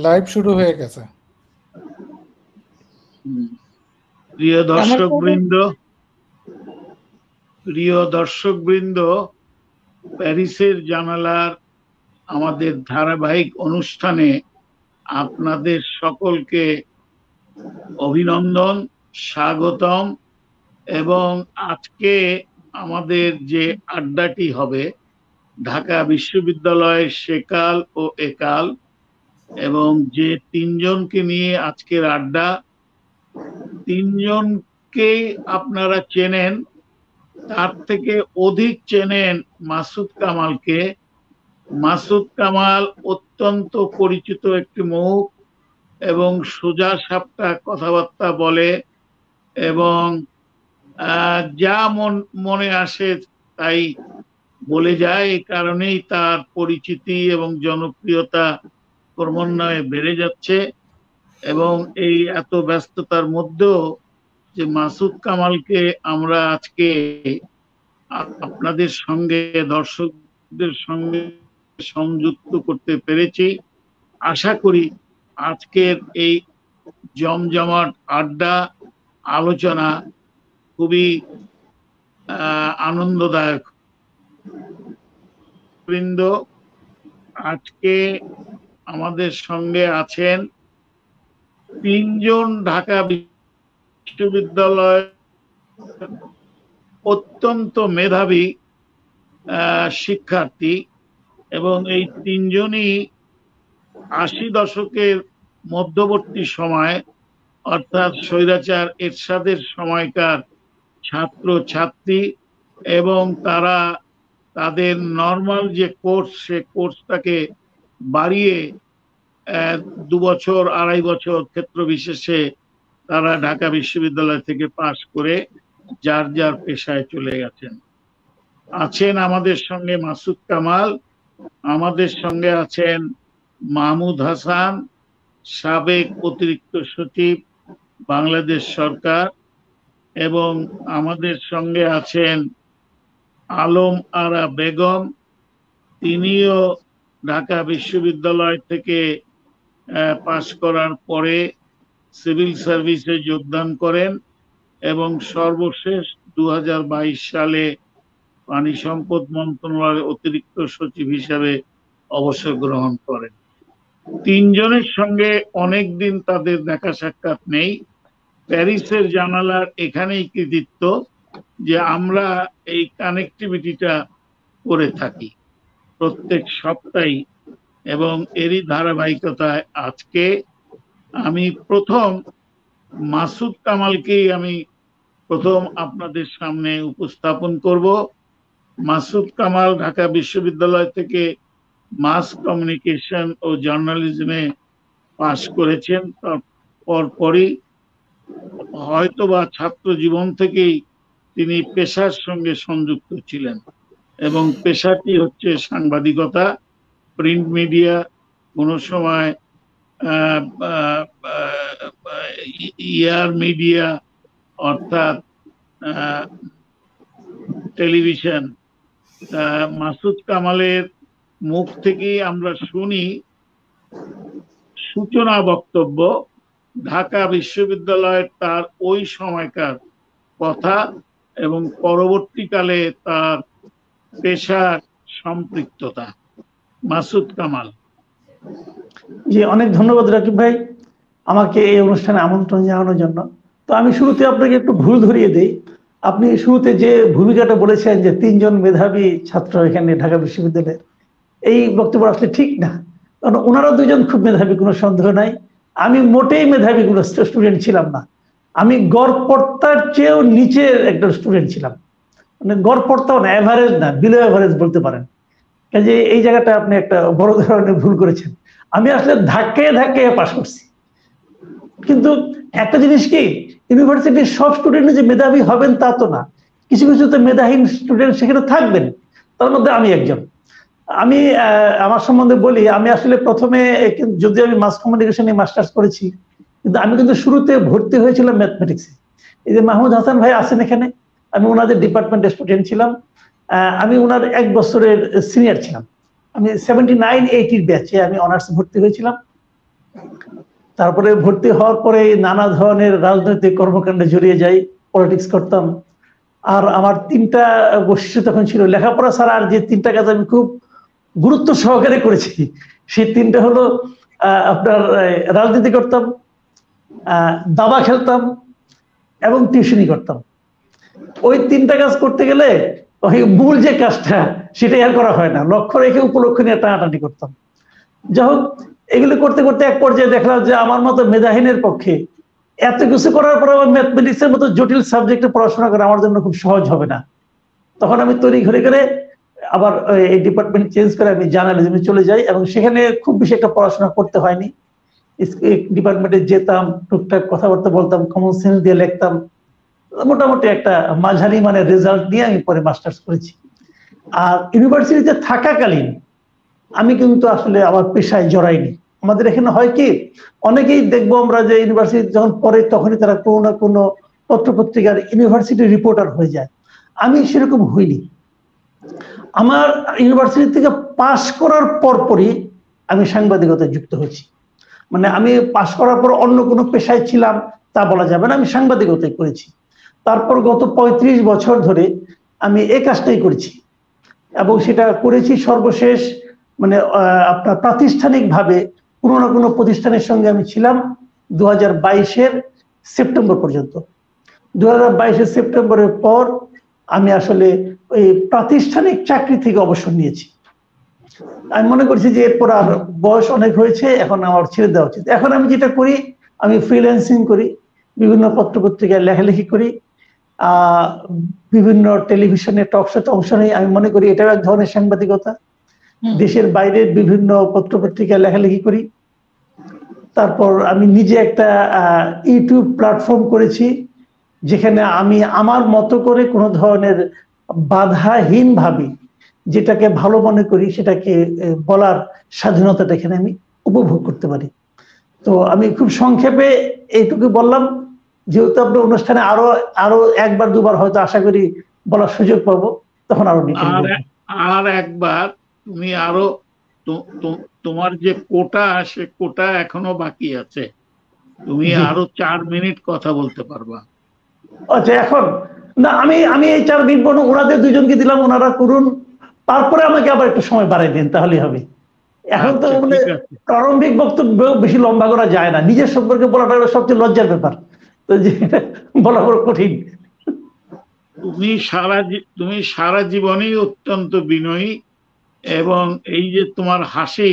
Live শুরু হয়ে গেছে। প্রিয় দর্শকবৃন্দ, প্যারিসের জানালার আমাদের ধারাবাহিক অনুষ্ঠানে আপনাদের সকলকে অভিনন্দন, স্বাগতম। এবং আজকে আমাদের যে আড্ডাটি হবে ঢাকা বিশ্ববিদ্যালয়ের সেকাল ও একাল, এবং যে তিনজনকে নিয়ে আজকের আড্ডা, তিনজনকেই আপনারা চেনেন, তার থেকে অধিক চেনেন মাসুদ কামালকে। মাসুদ কামাল অত্যন্ত পরিচিত একটি মুখ এবং সোজা সাপটা কথাবার্তা বলে এবং যা মনে আসে তাই বলে যায়। এই কারণেই তার পরিচিতি এবং জনপ্রিয়তা ক্রমান্বয়ে বেড়ে যাচ্ছে। এবং এই এত ব্যস্ততার মধ্যেও যে মাসুদ কামালকে আমরা আজকে আপনাদের সঙ্গে, দর্শকদের সঙ্গে সংযুক্ত করতে পেরেছি, আশা করি আজকের এই জমজমাট আড্ডা আলোচনা খুবই আনন্দদায়ক। বৃন্দ, আজকে আমাদের সঙ্গে আছেন তিনজন ঢাকা বিশ্ববিদ্যালয় অত্যন্ত মেধাবী শিক্ষার্থী, এবং এই তিনজনই ৮০ দশকের মধ্যবর্তী সময় অর্থাৎ স্বৈরাচার এরশাদের সময়কার ছাত্র ছাত্রী, এবং তারা তাদের নর্মাল যে কোর্স, সে কোর্সটাকে বাড়িয়ে ২ বছর ২.৫ বছর ক্ষেত্র বিশেষে তারা ঢাকা বিশ্ববিদ্যালয় থেকে পাশ করে যার যার পেশায় চলে গেছেন। আছেন আমাদের সঙ্গে মাসুদ কামাল, আমাদের সঙ্গে আছেন মাহমুদ হাসান, সাবেক অতিরিক্ত সচিব, বাংলাদেশ সরকার, এবং আমাদের সঙ্গে আছেন আলম আরা বেগম। তিনিও ঢাকা বিশ্ববিদ্যালয় থেকে পাশ করার পরে সিভিল সার্ভিসে যোগদান করেন এবং সর্বশেষ ২০২২ সালে পানি সম্পদ মন্ত্রণালয়ের অতিরিক্ত সচিব হিসাবে অবসর গ্রহণ করেন। তিনজনের সঙ্গে অনেকদিন তাদের দেখা সাক্ষাৎ নেই। প্যারিসের জানালার এখানেই কৃতিত্ব যে আমরা এই কানেক্টিভিটিটা করে থাকি প্রত্যেক সপ্তাহে, এবং এরই ধারাবাহিকতায় আজকে আমি প্রথম মাসুদ কামালকেই আমি প্রথম আপনাদের সামনে উপস্থাপন করব। মাসুদ কামাল ঢাকা বিশ্ববিদ্যালয় থেকে মাস কমিউনিকেশন ও জার্নালিজমে পাশ করেছেন। পরপরই হয়তোবা ছাত্র জীবন থেকেই তিনি পেশার সঙ্গে সংযুক্ত ছিলেন, এবং পেশাটি হচ্ছে সাংবাদিকতা, প্রিন্ট মিডিয়া, কোনো সময় ইয়ার মিডিয়া অর্থাৎ টেলিভিশন। মাসুদ কামালের মুখ থেকেই আমরা শুনি সূচনা বক্তব্য, ঢাকা বিশ্ববিদ্যালয়ের তার ওই সময়কার কথা এবং পরবর্তীকালে তার পেশার সম্পৃক্ততা। মাসুদ কামাল। জি, অনেক ধন্যবাদ রাকিব ভাই আমাকে এই অনুষ্ঠানে আমন্ত্রণ জানানোর জন্য। তো আমি শুরুতে আপনাকে একটু ভুল ধরিয়ে দিই। আপনি শুরুতে যে ভূমিকাটা বলেছেন যে তিনজন মেধাবী ছাত্র এখানে ঢাকা বিশ্ববিদ্যালয়ের, এই বক্তব্য আসলে ঠিক না, কারণ ওনারা দুজন খুব মেধাবী, কোনো সন্দেহ নাই। আমি মোটেই মেধাবী কোনো স্টুডেন্ট ছিলাম না। আমি গড়পড়তার চেয়েও নিচের একজন স্টুডেন্ট ছিলাম, মানে গড়পড়তাও না, এভারেজ না, বিলো এভারেজ বলতে পারেন। কাজে এই জায়গাটা আপনি একটা বড় ধরনের ভুল করেছেন। আমি আসলে ধাক্কায় ধাক্কায় পাস করছি। কিন্তু একটা জিনিস কি, ইউনিভার্সিটির সব স্টুডেন্ট যে মেধাবী হবেন তা তো না, কিছু কিছু তো মেধাহীন স্টুডেন্ট সেখানে থাকবেন, তার মধ্যে আমি একজন। আমি আমার সম্বন্ধে বলি, আমি আসলে প্রথমে যদি আমি মাস কমিউনিকেশনে মাস্টার্স করেছি, কিন্তু আমি কিন্তু শুরুতে ভর্তি হয়েছিলাম ম্যাথমেটিক্সে। এই যে মাহমুদ হাসান ভাই আছেন এখানে, আমি ওনাদের ডিপার্টমেন্টের স্টুডেন্ট ছিলাম। আমি ওনার 1 বছরের সিনিয়র ছিলাম। আমি 79-80 ব্যাচে আমি অনার্স ভর্তি হয়েছিলাম, তারপরে ভর্তি হওয়ার পরে নানা ধরনের রাজনৈতিক কর্মকাণ্ডে জড়িয়ে যাই, পলিটিক্স করতাম। আর আমার 3টা বৈশিষ্ট্য তখন ছিল, লেখাপড়া ছাড়া আর যে 3টা কাজ আমি খুব গুরুত্ব সহকারে করেছি, সেই 3টা হলো আপনার রাজনীতি করতাম, দাবা খেলতাম এবং টিউশনি করতাম। ওই 3টা কাজ করতে গেলে ওই মূল যে কাজটা সেটাই আর করা হয় না, লক্ষ্য রেখে উপলক্ষ নিয়ে টানাটানি করতাম। যাই হোক, এগুলো করতে করতে এক পর্যায়ে দেখলাম যে আমার মতো মেধাহীনের পক্ষে এত কিছু করার পর আমার ম্যাথমেটিক্স এর মতো জটিল সাবজেক্টে পড়াশোনা করা আমার জন্য খুব সহজ হবে না। তখন আমি তৈরি ঘুরে করে আবার এই ডিপার্টমেন্ট চেঞ্জ করে আমি জার্নালিজমে চলে যাই, এবং সেখানে খুব বেশি একটা পড়াশোনা করতে হয়নি। ডিপার্টমেন্টে যেতাম, টুকটাক কথাবার্তা বলতাম, কমন সেন্স দিয়ে লিখতাম, মোটামুটি একটা মাঝারি মানের রেজাল্ট নিয়ে আমি পরে মাস্টার্স করেছি। আর ইউনিভার্সিটিতে থাকাকালীন আমি কিন্তু আসলে আমার পেশায় জড়াইনি। আমাদের এখানে হয় কি, অনেকেই দেখবো আমরা যে ইউনিভার্সিটি যখন পড়ে তখনই তারা কোনো না কোনো পত্রপত্রিকার ইউনিভার্সিটি রিপোর্টার হয়ে যায়। আমি সেরকম হইনি। আমার ইউনিভার্সিটি থেকে পাশ করার পরপরই আমি সাংবাদিকতায় যুক্ত হয়েছি। মানে আমি পাশ করার পর অন্য কোনো পেশায় ছিলাম তা বলা যাবে না, আমি সাংবাদিকতায় করেছি। তারপর গত 35 বছর ধরে আমি এই কাজটাই করেছি, এবং সেটা করেছি সর্বশেষ মানে আপনার প্রাতিষ্ঠানিক ভাবে কোনো না কোনো প্রতিষ্ঠানের সঙ্গে আমি ছিলাম 2022-এর সেপ্টেম্বর পর্যন্ত। 2022-এর সেপ্টেম্বরের পর আমি আসলে ওই প্রাতিষ্ঠানিক চাকরি থেকে অবসর নিয়েছি। আমি মনে করছি যে এরপর আর বয়স অনেক হয়েছে, এখন আমার ছেড়ে দেওয়া উচিত। এখন আমি যেটা করি, আমি ফ্রিল্যান্সিং করি, বিভিন্ন পত্রপত্রিকায় লেখালেখি করি, বিভিন্ন টেলিভিশনে টক শোতে অংশ নেই। আমি মনে করি এটাও এক ধরনের সাংবাদিকতা। দেশের বাইরের বিভিন্ন পত্রপত্রিকায় লেখালেখি করি। তারপর আমি নিজে একটা ইউটিউব প্ল্যাটফর্ম করেছি, যেখানে আমি আমার মতো করে কোনো ধরনের বাধাহীন ভাবে যেটাকে ভালো মনে করি সেটাকে বলার স্বাধীনতাটা এখানে আমি উপভোগ করতে পারি। তো আমি খুব সংক্ষেপে এইটুকু বললাম, যেহেতু আপনার অনুষ্ঠানে আরো আরো একবার দুবার হয়তো আশা করি বলার সুযোগ পাবো, তখন আরো আর একবার তুমি আরো তোমার যে কোটা, সে কোটা এখনো বাকি আছে, তুমি আরো 4 মিনিট কথা বলতে পারবা। আচ্ছা, এখন না, আমি এই 4 মিনিট বলবো, ওনাদের দুজনকে দিলাম, ওনারা করুন, তারপরে আমাকে আবার একটু সময় বাড়াই দিন, তাহলেই হবে। এখন তো মানে প্রারম্ভিক বক্তব্য বেশি লম্বা করা যায় না, নিজের সম্পর্কে বলাটা সবচেয়ে লজ্জার ব্যাপার, তো যে বলা বড় কঠিন। তুমি সারা জীবনেই অত্যন্ত বিনয়ী, এবং এই যে তোমার হাসি,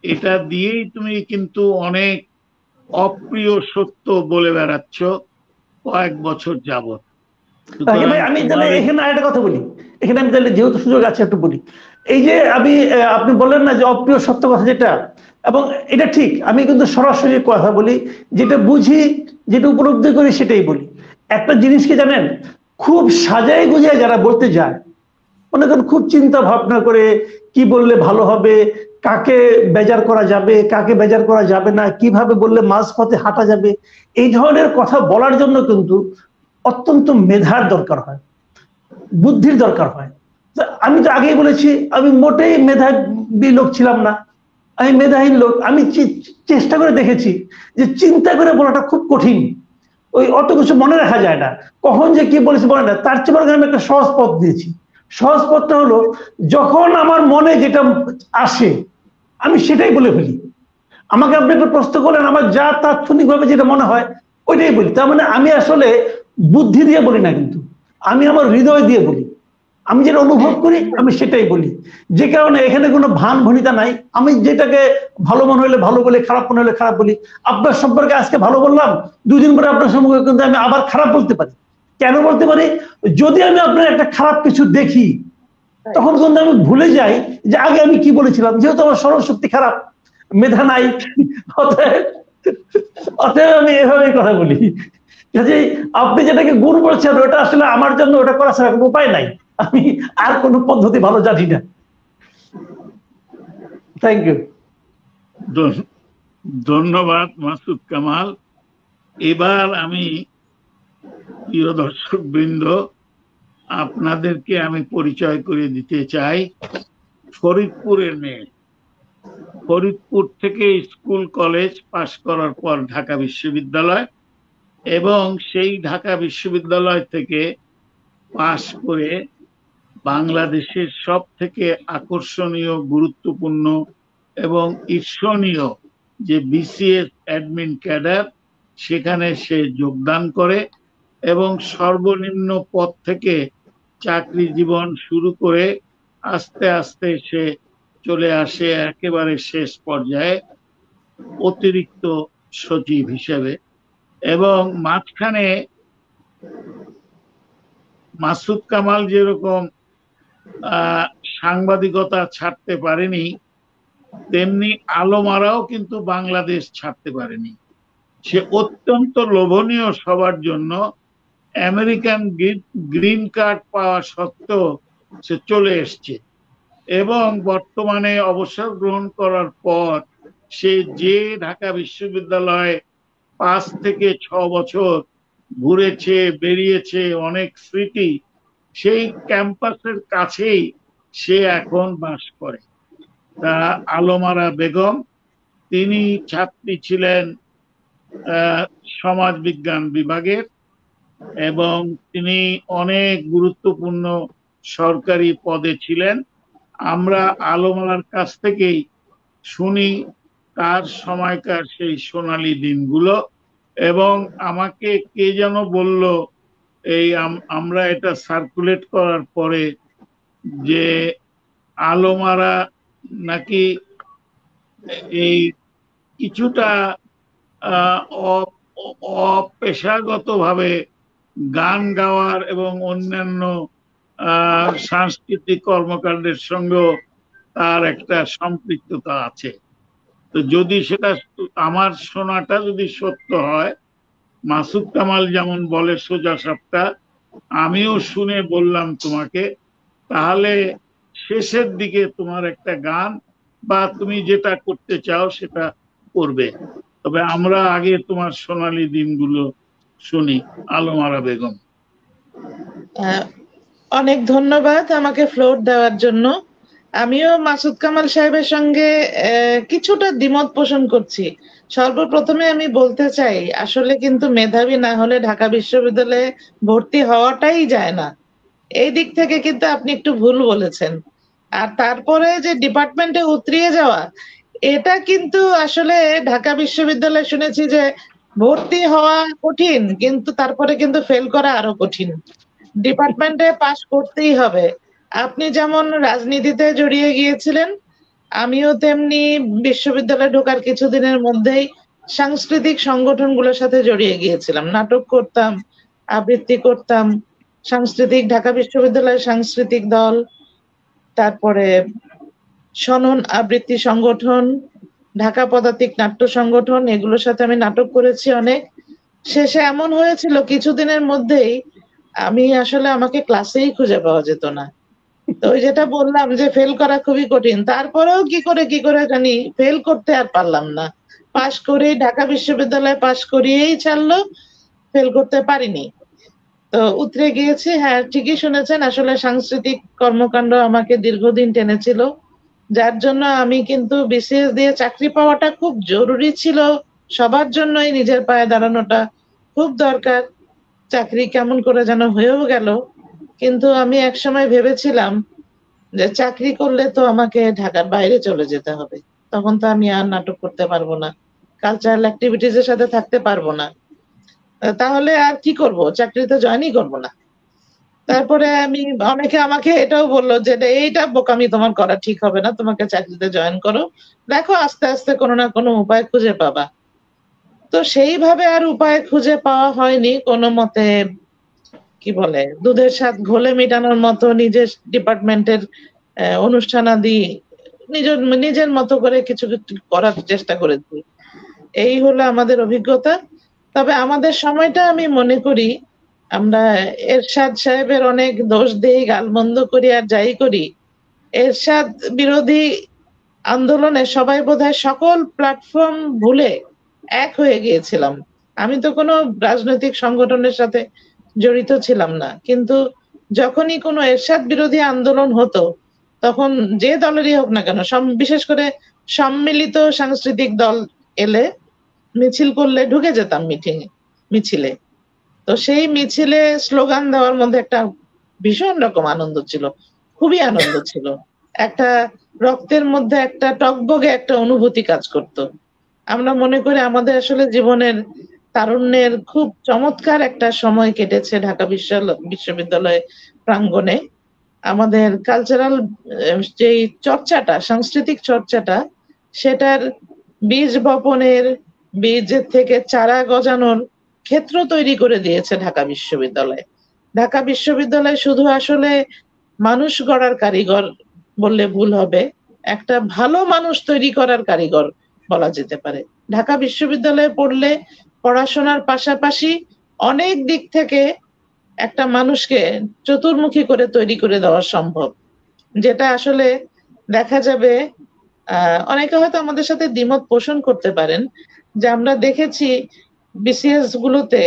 এটা দিয়েই তুমি কিন্তু অনেক অপ্রিয় সত্য বলে বেড়াচ্ছ কয়েক বছর যাবত। আমি তাহলে এখানে আরেকটা কথা বলি, এখানে আমি তাহলে যেহেতু সুযোগ আছে একটু বলি। এই যে আপনি বললেন না যে অপ্রিয় সত্য কথা, যেটা, এবং এটা ঠিক, আমি কিন্তু সরাসরি কথা বলি, যেটা বুঝি, যেটা উপলব্ধি করি সেটাই বলি। একটা জিনিস কি জানেন, খুব সাজাই গুজায় যারা বলতে যায়, মনে করেন খুব চিন্তা ভাবনা করে কি বললে ভালো হবে, কাকে বেজার করা যাবে, কাকে বেজার করা যাবে না, কিভাবে বললে মাঝপথে হাঁটা যাবে, এই ধরনের কথা বলার জন্য কিন্তু অত্যন্ত মেধার দরকার হয়, বুদ্ধির দরকার হয়। আমি তো আগেই বলেছি, আমি মোটেই মেধাবী লোক ছিলাম না, আমি মেধাহীন লোক। আমি চেষ্টা করে দেখেছি যে চিন্তা করে বলাটা খুব কঠিন, ওই অত কিছু মনে রাখা যায় না, কখন যে কি বলেছি মনে না। তার চেয়ে বড় আমি একটা সহজ পথ দিয়েছি। সহজ পথটা হলো, যখন আমার মনে যেটা আসে আমি সেটাই বলে ফেলি। আমাকে আপনি একটা প্রশ্ন করলেন, আমার যা তাৎক্ষণিকভাবে যেটা মনে হয় ওইটাই বলি। তার মানে আমি আসলে বুদ্ধি দিয়ে বলি না, কিন্তু আমি আমার হৃদয় দিয়ে বলি। আমি যেটা অনুভব করি আমি সেটাই বলি, যে কারণে এখানে কোনো ভান ভনিতা নাই। আমি যেটাকে ভালো মনে হলে ভালো বলি, খারাপ মনে হলে খারাপ বলি। আপনার সম্পর্কে আজকে ভালো বললাম, 2 দিন পরে আপনার সম্পর্কে কিন্তু আমি আবার খারাপ বলতে পারি। কেন বলতে পারি? যদি আমি আপনার একটা খারাপ কিছু দেখি, তখন কিন্তু আমি ভুলে যাই যে আগে আমি কি বলেছিলাম, যেহেতু আমার স্মরণ শক্তি খারাপ, মেধা নাই, অতএব আমি এভাবেই কথা বলি। আপনি যেটাকে গুণ বলছেন, ওটা আসলে আমার জন্য ওটা করা ছাড়া কোনো উপায় নাই, আমি আর কোনো পদ্ধতি ভালো জানি না। Thank you. ধন্যবাদ মাসুদ কামাল। এবার আমি প্রিয় দর্শক বৃন্দ, আপনাদেরকে আমি পরিচয় করে দিতে চাই ফরিদপুরের মেয়ে। ফরিদপুর থেকে স্কুল কলেজ পাশ করার পর ঢাকা বিশ্ববিদ্যালয়, এবং সেই ঢাকা বিশ্ববিদ্যালয় থেকে পাশ করে বাংলাদেশের সব থেকে আকর্ষণীয়, গুরুত্বপূর্ণ এবং ঈর্ষণীয় যে বিসিএস অ্যাডমিন ক্যাডার, সেখানে সে যোগদান করে এবং সর্বনিম্ন পদ থেকে চাকরি জীবন শুরু করে আস্তে আস্তে সে চলে আসে একেবারে শেষ পর্যায়ে অতিরিক্ত সচিব হিসেবে। এবং মাঝখানে মাসুদ কামাল যেরকম সাংবাদিকতা ছাড়তে পারেনি, তেমনি আলমারাও কিন্তু বাংলাদেশ ছাড়তে পারেনি। সে অত্যন্ত লোভনীয় সবার জন্য, আমেরিকান গ্রিন কার্ড পাওয়া সত্ত্বেও সে চলে এসছে এবং বর্তমানে অবসর গ্রহণ করার পর সে যে ঢাকা বিশ্ববিদ্যালয়ে 5 থেকে 6 বছর ঘুরেছে, বেরিয়েছে, অনেক স্মৃতি, সেই ক্যাম্পাসের কাছেই সে এখন বাস করে। তা আলমারা বেগম, তিনি ছাত্রী ছিলেন সমাজ বিজ্ঞান বিভাগের এবং তিনি অনেক গুরুত্বপূর্ণ সরকারি পদে ছিলেন। আমরা আলমার কাছ থেকেই শুনি তার সময়কার সেই সোনালী দিনগুলো। এবং আমাকে কে যেন বলল, এই আমরা এটা সার্কুলেট করার পরে, যে আলমারা নাকি এই কিছুটা অপেশাগতভাবে গান গাওয়ার এবং অন্যান্য সাংস্কৃতিক কর্মকাণ্ডের সঙ্গে তার একটা সম্পৃক্ততা আছে। তো যদি সেটা আমার শোনাটা যদি সত্য হয়, মাসুদ কামাল যেমন বলে সোজা সাপটা, আমিও শুনে বললাম তোমাকে, তাহলে শেষের দিকে তোমার একটা গান বা তুমি যেটা করতে চাও সেটা করবে। তবে আমরা আগে তোমার সোনালী দিনগুলো শুনি। আলমারা বেগম। অনেক ধন্যবাদ আমাকে ফ্লোর দেওয়ার জন্য। আমিও মাসুদ কামাল সাহেবের সঙ্গে কিছুটা দ্বিমত পোষণ করছি। সর্বপ্রথমে আমি বলতে চাই, আসলে কিন্তু মেধাবী না হলে ঢাকা বিশ্ববিদ্যালয়ে ভর্তি হওয়াটাই যায় না। এই দিক থেকে কিন্তু আপনি একটু ভুল বলেছেন। আর তারপরে যে ডিপার্টমেন্টে উতরিয়ে যাওয়া, এটা কিন্তু আসলে ঢাকা বিশ্ববিদ্যালয়ে শুনেছি যে ভর্তি হওয়া কঠিন, কিন্তু তারপরে কিন্তু ফেল করা আরো কঠিন। ডিপার্টমেন্টে পাস করতেই হবে। আপনি যেমন রাজনীতিতে জড়িয়ে গিয়েছিলেন, আমিও তেমনি বিশ্ববিদ্যালয়ে ঢোকার কিছুদিনের মধ্যেই সাংস্কৃতিক সংগঠনগুলোর সাথে জড়িয়ে গিয়েছিলাম। নাটক করতাম, আবৃত্তি করতাম, সাংস্কৃতিক ঢাকা বিশ্ববিদ্যালয়ের সাংস্কৃতিক দল, তারপরে শনন আবৃত্তি সংগঠন, ঢাকা পদাতিক নাট্য সংগঠন, এগুলোর সাথে আমি নাটক করেছি অনেক। শেষে এমন হয়েছিল কিছুদিনের মধ্যেই আমি আসলে আমাকে ক্লাসেই খুঁজে পাওয়া যেত না। তো ওই যেটা বললাম যে ফেল করা খুবই কঠিন, তারপরেও কি করে জানি ফেল করতে আর পারলাম না। পাশ করেই ঢাকা বিশ্ববিদ্যালয়ে পাশ করিয়েই ছাড়লো, ফেল করতে পারিনি। তো উতরে গিয়েছি। হ্যাঁ, ঠিকই শুনেছেন, আসলে সাংস্কৃতিক কর্মকাণ্ড আমাকে দীর্ঘদিন টেনেছিল, যার জন্য আমি কিন্তু বিসিএস দিয়ে চাকরি পাওয়াটা খুব জরুরি ছিল। সবার জন্যই নিজের পায়ে দাঁড়ানোটা খুব দরকার। চাকরি কেমন করে যেন হয়েও গেল, কিন্তু আমি একসময় ভেবেছিলাম যে চাকরি করলে তো আমাকে ঢাকার বাইরে চলে যেতে হবে, তখন তো আমি আর নাটক করতে পারবো না, কালচারাল অ্যাক্টিভিটিজ এর সাথে থাকতে পারবো না, তাহলে আর কি করব, চাকরিতে জয়েনই করবো না। তারপরে আমি, অনেকে আমাকে এটাও বললো যে এইটা বোকামি তোমার করা ঠিক হবে না, তোমাকে চাকরিতে জয়েন করো, দেখো আস্তে আস্তে কোনো না কোনো উপায় খুঁজে পাবা। তো সেইভাবে আর উপায় খুঁজে পাওয়া হয়নি। কোনো মতে কি বলে দুধের স্বাদ ঘোলে মেটানোর মতো নিজের ডিপার্টমেন্টের অনুষ্ঠানাদি নিজের মতো করে কিছু করার চেষ্টা করেছি। এই হলো আমাদের অভিজ্ঞতা। তবে আমাদের সময়টা আমি মনে করি আমরা এরশাদ সাহেবের অনেক দোষ দিই, গালমন্দ করি আর যাই করি, এরশাদ বিরোধী আন্দোলনে সবাই বোধহয় সকল প্ল্যাটফর্ম ভুলে এক হয়ে গিয়েছিলাম। আমি তো কোনো রাজনৈতিক সংগঠনের সাথে জড়িত ছিলাম না, কিন্তু যখনই কোনো এরশাদ বিরোধী আন্দোলন হতো, তখন যে দলেরই হোক না কেন, বিশেষ করে সম্মিলিত সাংস্কৃতিক দল এলে মিছিল করলে ঢুকে যেতাম মিছিলে। তো সেই মিছিলে স্লোগান দেওয়ার মধ্যে একটা ভীষণ রকম আনন্দ ছিল, খুবই আনন্দ ছিল। একটা রক্তের মধ্যে একটা টকবগে একটা অনুভূতি কাজ করত। আমরা মনে করি আমাদের আসলে জীবনের তারুণ্যের খুব চমৎকার একটা সময় কেটেছে ঢাকা বিশ্ববিদ্যালয় প্রাঙ্গণে। আমাদের কালচারাল যেই চর্চাটা, সাংস্কৃতিক চর্চাটা, সেটার বীজ বপনের, বীজের থেকে চারা গজানোর ক্ষেত্র তৈরি করে দিয়েছে ঢাকা বিশ্ববিদ্যালয়। ঢাকা বিশ্ববিদ্যালয় শুধু আসলে মানুষ গড়ার কারিগর বললে ভুল হবে, একটা ভালো মানুষ তৈরি করার কারিগর বলা যেতে পারে। ঢাকা বিশ্ববিদ্যালয়ে পড়লে পড়াশোনার পাশাপাশি অনেক দিক থেকে একটা মানুষকে চতুর্মুখী করে তৈরি করে দেওয়া সম্ভব, যেটা আসলে দেখা যাবে অনেকে হয়তো আমাদের সাথে দ্বিমত পোষণ করতে পারেন, যে আমরা দেখেছি বিসিএস গুলোতে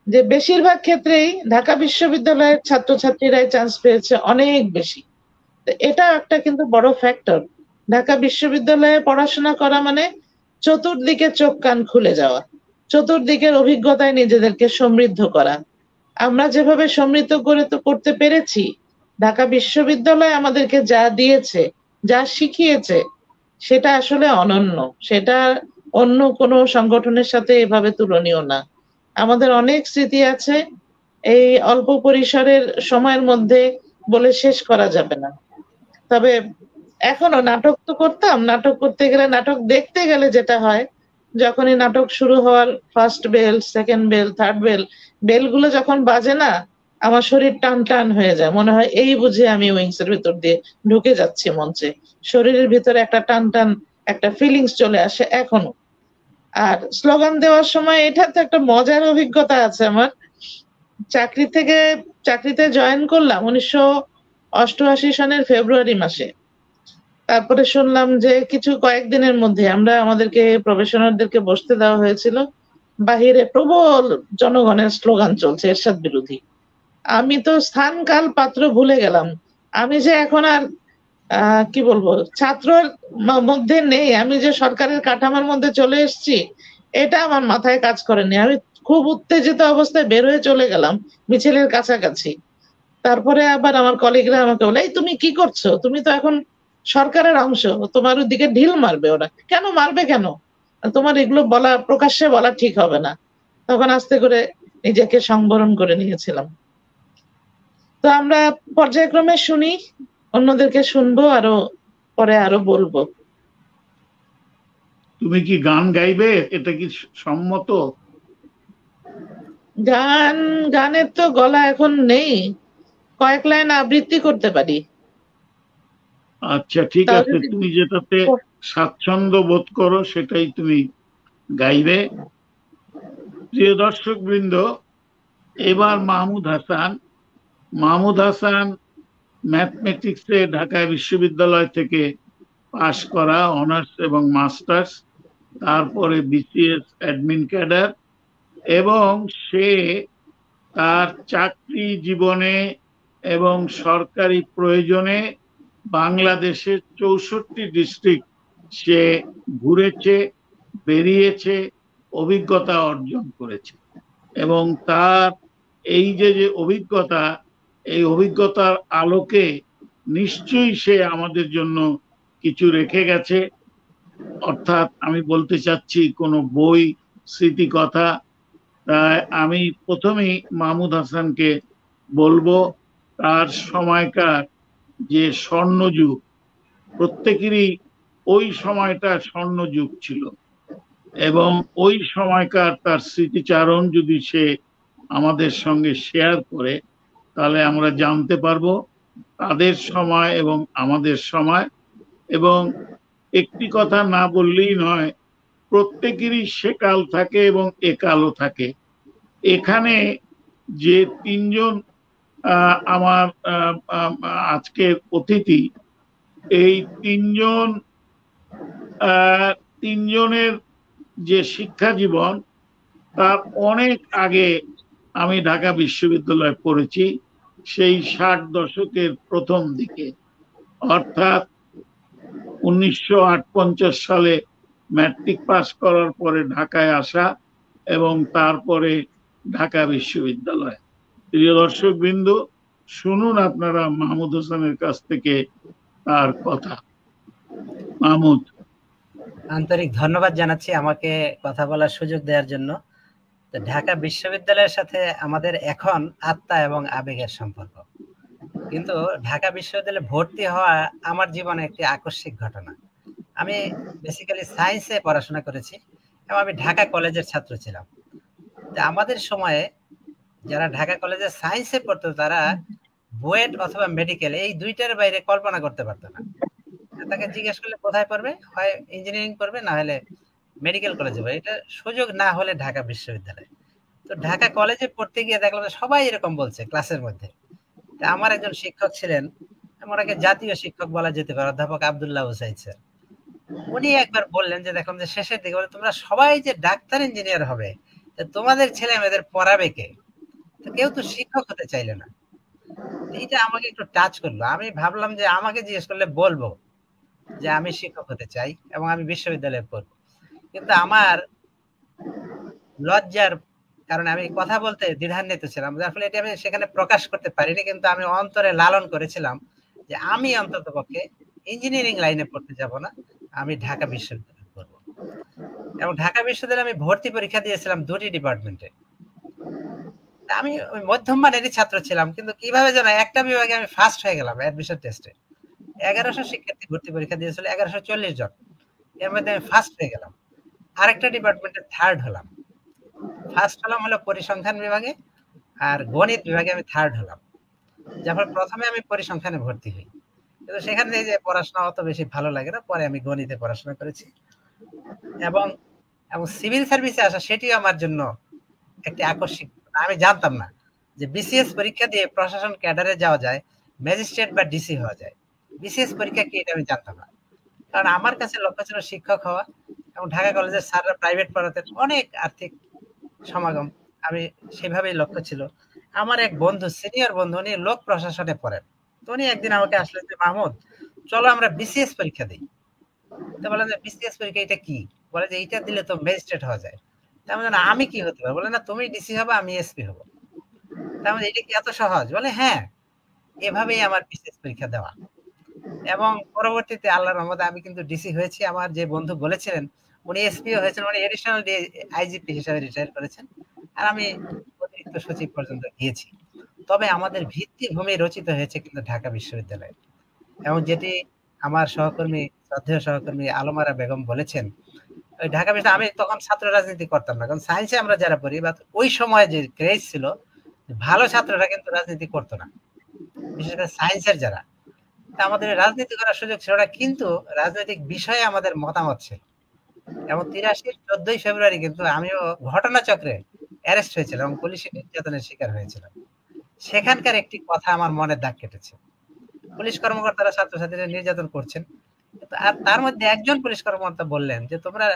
যে বেশিরভাগ ক্ষেত্রেই ঢাকা বিশ্ববিদ্যালয়ের ছাত্রছাত্রীরাই চান্স পেয়েছে অনেক বেশি। এটা একটা কিন্তু বড় ফ্যাক্টর। ঢাকা বিশ্ববিদ্যালয়ে পড়াশোনা করা মানে চতুর্দিকে চোখ কান খুলে যাওয়া, চতুর্দিকের অভিজ্ঞতায় নিজেদেরকে সমৃদ্ধ করা। আমরা যেভাবে সমৃদ্ধ করতে পেরেছি, ঢাকা বিশ্ববিদ্যালয় আমাদেরকে যা দিয়েছে, যা শিখিয়েছে, সেটা আসলে অনন্য। সেটা অন্য কোনো সংগঠনের সাথে এভাবে তুলনীয় না। আমাদের অনেক স্মৃতি আছে, এই অল্প পরিসরের সময়ের মধ্যে বলে শেষ করা যাবে না। তবে এখনো নাটক তো করতাম, নাটক করতে গেলে, নাটক দেখতে গেলে যেটা হয়, যখনই নাটক শুরু হওয়ার first bell, second bell, third bell গুলো যখন বাজে না, আমার শরীর টান টান হয়ে যায়, মনে হয় এই বুঝে আমি উইংস এর ভিতর দিয়ে ঢুকে যাচ্ছি মঞ্চে। শরীরের ভিতরে একটা টান টান একটা ফিলিংস চলে আসে এখনো। আর স্লোগান দেওয়ার সময় এটা তো একটা মজার অভিজ্ঞতা আছে আমার। চাকরিতে জয়েন করলাম 1988 সনের ফেব্রুয়ারি মাসে। তারপরে শুনলাম যে কয়েকদিনের মধ্যে আমাদেরকে প্রফেশনালদেরকে বসতে দেওয়া হয়েছিল, বাহিরে প্রবল জনগণের স্লোগান চলছে এরশাদ বিরোধী। আমি তো স্থান কাল পাত্র ভুলে গেলাম, আমি যে এখন আর কি বলবো, ছাত্রের মধ্যে নেই, আমি যে সরকারের কাঠামোর মধ্যে চলে এসেছি, এটা আমার মাথায় কাজ করেনি। আমি খুব উত্তেজিত অবস্থায় বের হয়ে চলে গেলাম মিছিলের কাছাকাছি। তারপরে আবার আমার কলিগরা আমাকে বলে, এই তুমি কি করছো, তুমি তো এখন সরকারের অংশ, তোমার ওদিকে ঢিল মারবে ওরা। কেন মারবে, কেন? তোমার এগুলো বলা, প্রকাশ্যে বলা ঠিক হবে না। তখন আস্তে করে নিজেকে সংবরণ করে নিয়েছিলাম। তো আমরা পর্যায়ক্রমে শুনি, অন্যদেরকে শুনবো, পরে আরো বলবো। তুমি কি গান গাইবে? এটা কি সম্মত? গানের তো গলা এখন নেই, কয়েক লাইন আবৃত্তি করতে পারি। আচ্ছা, ঠিক আছে, তুমি যেটাতে স্বাচ্ছন্দ্য বোধ করো সেটাই তুমি গাইবে। প্রিয় দর্শক বৃন্দ, এবার মাহমুদ হাসান ম্যাথমেটিক্সে ঢাকা বিশ্ববিদ্যালয় থেকে পাশ করা, অনার্স এবং মাস্টার্স, তারপরে বিসিএস অ্যাডমিন ক্যাডার, এবং সে তার চাকরি জীবনে এবং সরকারি প্রয়োজনে বাংলাদেশের 64 ডিস্ট্রিক্ট সে ঘুরেছে, বেরিয়েছে, অভিজ্ঞতা অর্জন করেছে। এবং তার এই যে অভিজ্ঞতা, এই অভিজ্ঞতার আলোকে নিশ্চয়ই সে আমাদের জন্য কিছু রেখে গেছে। অর্থাৎ আমি বলতে চাচ্ছি কোনো বই, স্মৃতিকথা। তাই আমি প্রথমেই মাহমুদ হাসানকে বলবো তার সময়কার যে স্বর্ণযুগ, প্রত্যেকেরই ওই সময়টা স্বর্ণযুগ ছিল, এবং ওই সময়কার তার স্মৃতিচারণ যদি সে আমাদের সঙ্গে শেয়ার করে, তাহলে আমরা জানতে পারবো তাদের সময় এবং আমাদের সময়। এবং একটি কথা না বললেই নয়, প্রত্যেকেরই সেকাল থাকে এবং একালও থাকে। এখানে যে তিনজন আমার আজকের অতিথি, এই তিনজনের যে শিক্ষা জীবন, তার অনেক আগে আমি ঢাকা বিশ্ববিদ্যালয়ে পড়েছি, সেই 60 দশকের প্রথম দিকে। অর্থাৎ 1958 সালে ম্যাট্রিক পাস করার পরে ঢাকায় আসা এবং তারপরে ঢাকা বিশ্ববিদ্যালয়। প্রিয় দর্শক বিন্দু, শুনুন আপনারা মাহমুদ হোসেনের কাছ থেকে তার কথা। মাহমুদ। আন্তরিক ধন্যবাদ জানাচ্ছি আমাকে কথা বলার সুযোগ দেওয়ার জন্য। তো ঢাকা বিশ্ববিদ্যালয়ের সাথে আমাদের এখন আত্মা এবং আবেগের সম্পর্ক, কিন্তু ঢাকা বিশ্ববিদ্যালয়ে ভর্তি হওয়া আমার জীবনে একটি আকস্মিক ঘটনা। আমি বেসিক্যালি সায়েন্সে পড়াশোনা করেছি এবং আমি ঢাকা কলেজের ছাত্র ছিলাম। তো আমাদের সময়ে যারা ঢাকা কলেজে সায়েন্সে পড়তো তারা বুয়েট অথবা মেডিকেল এই দুইটার বাইরে কল্পনা করতে পারতো না। তাকে জিজ্ঞেস করলে কোথায় পড়বে, হয় ইঞ্জিনিয়ারিং করবে না হলে মেডিকেল কলেজে পড়বে, এটা সুযোগ না হলে ঢাকা বিশ্ববিদ্যালয়। তো ঢাকা কলেজে পড়তে গিয়ে দেখলাম সবাই এরকম বলছে ক্লাসের মধ্যে। আমার একজন শিক্ষক ছিলেন, ওনাকে জাতীয় শিক্ষক বলা যেতে পারে, অধ্যাপক আব্দুল্লাহ হুসাইন স্যার। উনি একবার বললেন যে দেখলাম যে শেষের দিকে বলে তোমরা সবাই যে ডাক্তার ইঞ্জিনিয়ার হবে, তোমাদের ছেলে মেয়েদের পড়াবে কে? তো কেউ তো শিক্ষক হতে চাইলে না। এটা আমাকে একটু টাচ করলো। আমি ভাবলাম যে আমাকে জিজ্ঞেস করলে বলবো যে আমি শিক্ষক হতে চাই এবং আমি বিশ্ববিদ্যালয়ে পড়বো, কিন্তু আমার লজ্জার কারণে আমি কথা বলতে দ্বিধান্বিত ছিলাম, যার ফলে এটা আমি সেখানে প্রকাশ করতে পারিনি। কিন্তু আমি অন্তরে লালন করেছিলাম যে আমি অন্তত পক্ষে ইঞ্জিনিয়ারিং লাইনে পড়তে যাব না, আমি ঢাকা বিশ্ববিদ্যালয়ে পড়বো। এবং ঢাকা বিশ্ববিদ্যালয়ে আমি ভর্তি পরীক্ষা দিয়েছিলাম দুটি ডিপার্টমেন্টে। আমি ওই মধ্যম মানেরই ছাত্র ছিলাম, কিন্তু কিভাবে যেন একটা বিভাগে আমি ফার্স্ট হয়ে গেলাম অ্যাডমিশন টেস্টে। 1100 শিক্ষার্থী ভর্তি পরীক্ষা দিয়েছিল, 1140 জন, এর মধ্যে আমি ফার্স্ট হয়ে গেলাম। আরেকটা ডিপার্টমেন্টে থার্ড হলাম। ফার্স্ট হলাম হলো পরিসংখ্যান বিভাগে, আর গণিত বিভাগে আমি থার্ড হলাম। যার ফলে প্রথমে আমি পরিসংখ্যানে ভর্তি হই, কিন্তু সেখানে যে পড়াশোনা অত বেশি ভালো লাগে না, পরে আমি গণিতে পড়াশোনা করেছি। এবং সিভিল সার্ভিসে আসা সেটিও আমার জন্য একটি আকস্মিক। আমি জানতাম না যে বিসিএস পরীক্ষা দিয়ে প্রশাসন ক্যাডারে যাওয়া যায়, ম্যাজিস্ট্রেট বা ডিসি হওয়া যায়। বিসিএস পরীক্ষা কি এটা আমি জানতাম না, কারণ আমার কাছে লক্ষ্য ছিল শিক্ষক হওয়া। এবং ঢাকা কলেজের স্যাররা প্রাইভেট পড়াতেন, অনেক আর্থিক সমাগম, আমি সেভাবেই লক্ষ্য ছিল। আমার এক বন্ধু, সিনিয়র বন্ধু, উনি লোক প্রশাসনে পড়েন। তো উনি একদিন আমাকে আসলেন যে মাহমুদ চলো আমরা বিসিএস পরীক্ষা দিই। তো বলেন যে বিসিএস পরীক্ষা এটা কি? বলে যে এইটা দিলে তো ম্যাজিস্ট্রেট হওয়া যায়। তার মানে আমি কি হতে পারবো? বলে না তুমি ডিসি হবে, আমি এসপি হবো। তার মানে এটা কি এত সহজ? বলে হ্যাঁ, এভাবেই আমার বিসিএস পরীক্ষা দেওয়া। এবং পরবর্তীতে আল্লাহর রহমতে আমি কিন্তু ডিসি হয়েছি। আমার যে বন্ধু বলেছিলেন উনি এসপিও হয়েছেন, উনি এডিশনাল আইজিপি হিসেবে রিটায়ার করেছেন, আর আমি অতিরিক্ত সচিব পর্যন্ত গিয়েছি। তবে আমাদের ভিত্তিভূমি রচিত হয়েছে কিন্তু ঢাকা বিশ্ববিদ্যালয়ে। এবং যেটি আমার সহকর্মী, শ্রদ্ধেয় সহকর্মী আলমারা বেগম বলেছেন, ওই ঢাকা বিশ্ববিদ্যালয়, আমি তখন ছাত্র রাজনীতি করতাম না, কারণ সায়েন্সে আমরা যারা পড়ি বা ওই সময় যে ক্রেজ ছিল, ভালো ছাত্ররা কিন্তু রাজনীতি করতো না, বিশেষ করে সায়েন্সের যারা। আমাদের রাজনীতি করার সুযোগ ছিল না, কিন্তু রাজনৈতিক বিষয়ে আমাদের মতামত ছিল। এবং 83 14ই ফেব্রুয়ারি কিন্তু আমিও ঘটনাচক্রে অ্যারেস্ট হয়েছিলাম এবং পুলিশের নির্যাতনের শিকার হয়েছিলাম। সেখানকার একটি কথা আমার মনে দাগ কেটেছে। পুলিশ কর্মকর্তারা ছাত্রছাত্রীদের নির্যাতন করছেন, আর তার মধ্যে একজন পুলিশ কর্মকর্তা বললেন যে তোমরা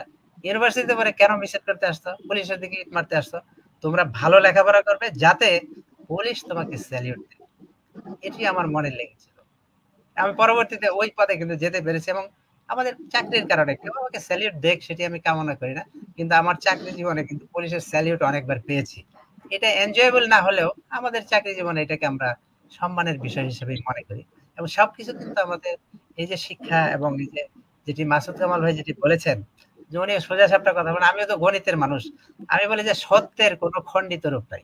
ইউনিভার্সিটিতে পরে কেন মিছিল করতে আসছো, পুলিশের দিকে ইট মারতে আসছো? তোমরা ভালো লেখাপড়া করবে যাতে পুলিশ তোমাকে স্যালিউট দেয়। এটি আমার মনে লেগেছিল। আমি পরবর্তীতে ওই পদে কিন্তু যেতে পেরেছি, এবং আমাদের চাকরির কারণে কেউ আমাকে স্যালিউট দেখ সেটি আমি কামনা করি না, কিন্তু আমার চাকরি জীবনে কিন্তু পুলিশের স্যালিউট অনেকবার পেয়েছি। এটা এনজয়েবল না হলেও আমাদের চাকরি জীবনে এটাকে আমরা সম্মানের বিষয় হিসেবে মনে করি। এবং সবকিছু কিন্তু আমাদের এই যে শিক্ষা এবং এই যে যেটি মাসুদ কামাল ভাই যেটি বলেছেন যে উনি সোজা সাপটা কথা বলেন, আমিও তো গণিতের মানুষ, আমি বলি যে সত্যের কোনো খণ্ডিত রূপ নাই।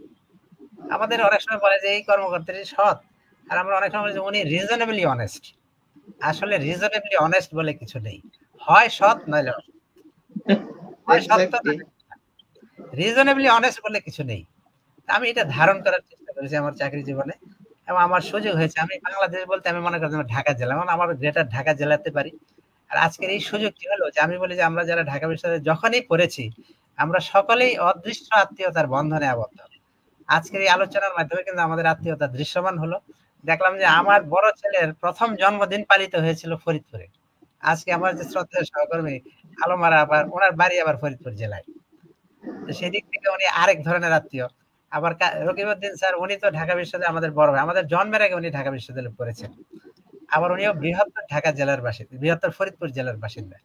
আমাদের অনেক সময় বলে যে এই কর্মকর্তাটি সৎ, আর আমরা অনেক সময় বলি যে উনি রিজনেবলি অনেস্ট। আসলে রিজনেবলি অনেস্ট বলে কিছু নেই, হয় সৎ নইলে হয় সত্য, রিজনেবলি অনেস্ট বলে কিছু নেই। আমি এটা ধারণ করার চেষ্টা করেছি আমার চাকরি জীবনে, এবং আমার সুযোগ হয়েছে। আমি বাংলাদেশ বলতে আমি মনে করি ঢাকা জেলা, মানে আমার গ্রেটার ঢাকা জেলাতে পারি। আর আজকের এই সুযোগটি হলো যে আমি বলি যে আমরা যারা ঢাকা বিশ্ববিদ্যালয়ে যখনই পড়েছি আমরা সকলেই অদৃশ্য আত্মীয়তার বন্ধনে আবদ্ধ। আজকের এই আলোচনার মাধ্যমে কিন্তু আমাদের আত্মীয়তা দৃশ্যমান হলো। দেখলাম যে আমার বড় ছেলের প্রথম জন্মদিন পালিত হয়েছিল ফরিদপুরে। আজকে আমার যে শ্রদ্ধেয় সহকর্মী আলমারা, আবার ওনার বাড়ি আবার ফরিদপুর জেলায়। তো সেদিক থেকে উনি আরেক ধরনের আত্মীয়। আবার রকিবউদ্দিন স্যার, উনি তো ঢাকা বিশ্ববিদ্যালয়ে আমাদের বড় ভাই, আমাদের জন্মের আগে উনি ঢাকা বিশ্ববিদ্যালয়ে পড়েছেন। আবার উনিও বৃহত্তর ঢাকা জেলার বাসিন্দা, বৃহত্তর ফরিদপুর জেলার বাসিন্দা।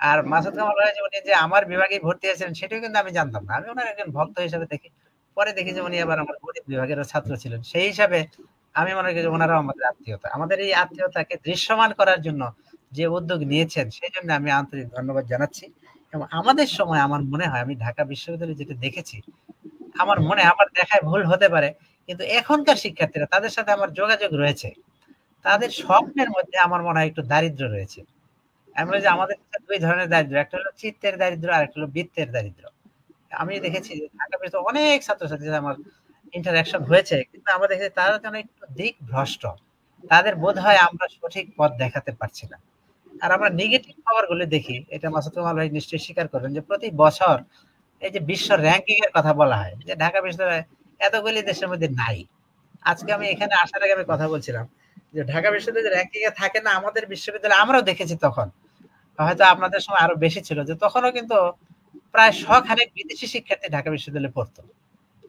আর মাসুদ কামাল রায় যে উনি যে আমার বিভাগে ভর্তি হয়েছিলেন সেটাও কিন্তু আমি জানতাম না, আমি ওনার একজন ভক্ত হিসেবে দেখি। পরে দেখি যে উনি আবার আমার গণিত বিভাগের ছাত্র ছিলেন, সেই হিসাবে আমি মনে করি যে ওনারাও আমাদের আত্মীয়তা, আমাদের এই আত্মীয়তাকে দৃশ্যমান করার জন্য যে উদ্যোগ নিয়েছেন সেই জন্য আমি আন্তরিক ধন্যবাদ জানাচ্ছি। এবং আমাদের সময় আমার মনে হয় আমি ঢাকা বিশ্ববিদ্যালয়ে যেটা দেখেছি, আমার মনে আমার দেখায় ভুল হতে পারে, কিন্তু এখনকার শিক্ষার্থীরা তাদের সাথে আমার যোগাযোগ রয়েছে, তাদের স্বপ্নের মধ্যে আমার মনে হয় একটু দারিদ্র রয়েছে। আমি বলি যে আমাদের কাছে দুই ধরনের দারিদ্র, একটা হলো চিত্তের দারিদ্র আর একটা হলো বৃত্তের দারিদ্র। আমি দেখেছি যে ঢাকা বিশ্ববিদ্যালয়ে অনেক ছাত্রছাত্রীর সাথে আমার ইন্টারাকশন হয়েছে, কিন্তু আমরা দেখেছি তারা যেন একটু দিক ভ্রষ্ট, তাদের বোধ হয় আমরা সঠিক পথ দেখাতে পারছি না। আর আমরা নেগেটিভ খবরগুলো দেখি, এটা মাসুদ কামাল ভাই নিশ্চয়ই স্বীকার করবেন যে প্রতি বছর এই যে বিশ্ব র্যাঙ্কিং এর কথা বলা হয় যে ঢাকা বিশ্ববিদ্যালয় এতগুলি দেশের মধ্যে নাই। আজকে আমি এখানে আসার আগে আমি কথা বলছিলাম যে ঢাকা বিশ্ববিদ্যালয় র্যাঙ্কিং এ থাকে না আমাদের বিশ্ববিদ্যালয়, আমরাও দেখেছি তখন, হয়তো আপনাদের সময় আরো বেশি ছিল, যে তখনও কিন্তু প্রায় শখানেক বিদেশি শিক্ষার্থী ঢাকা বিশ্ববিদ্যালয়ে পড়তো।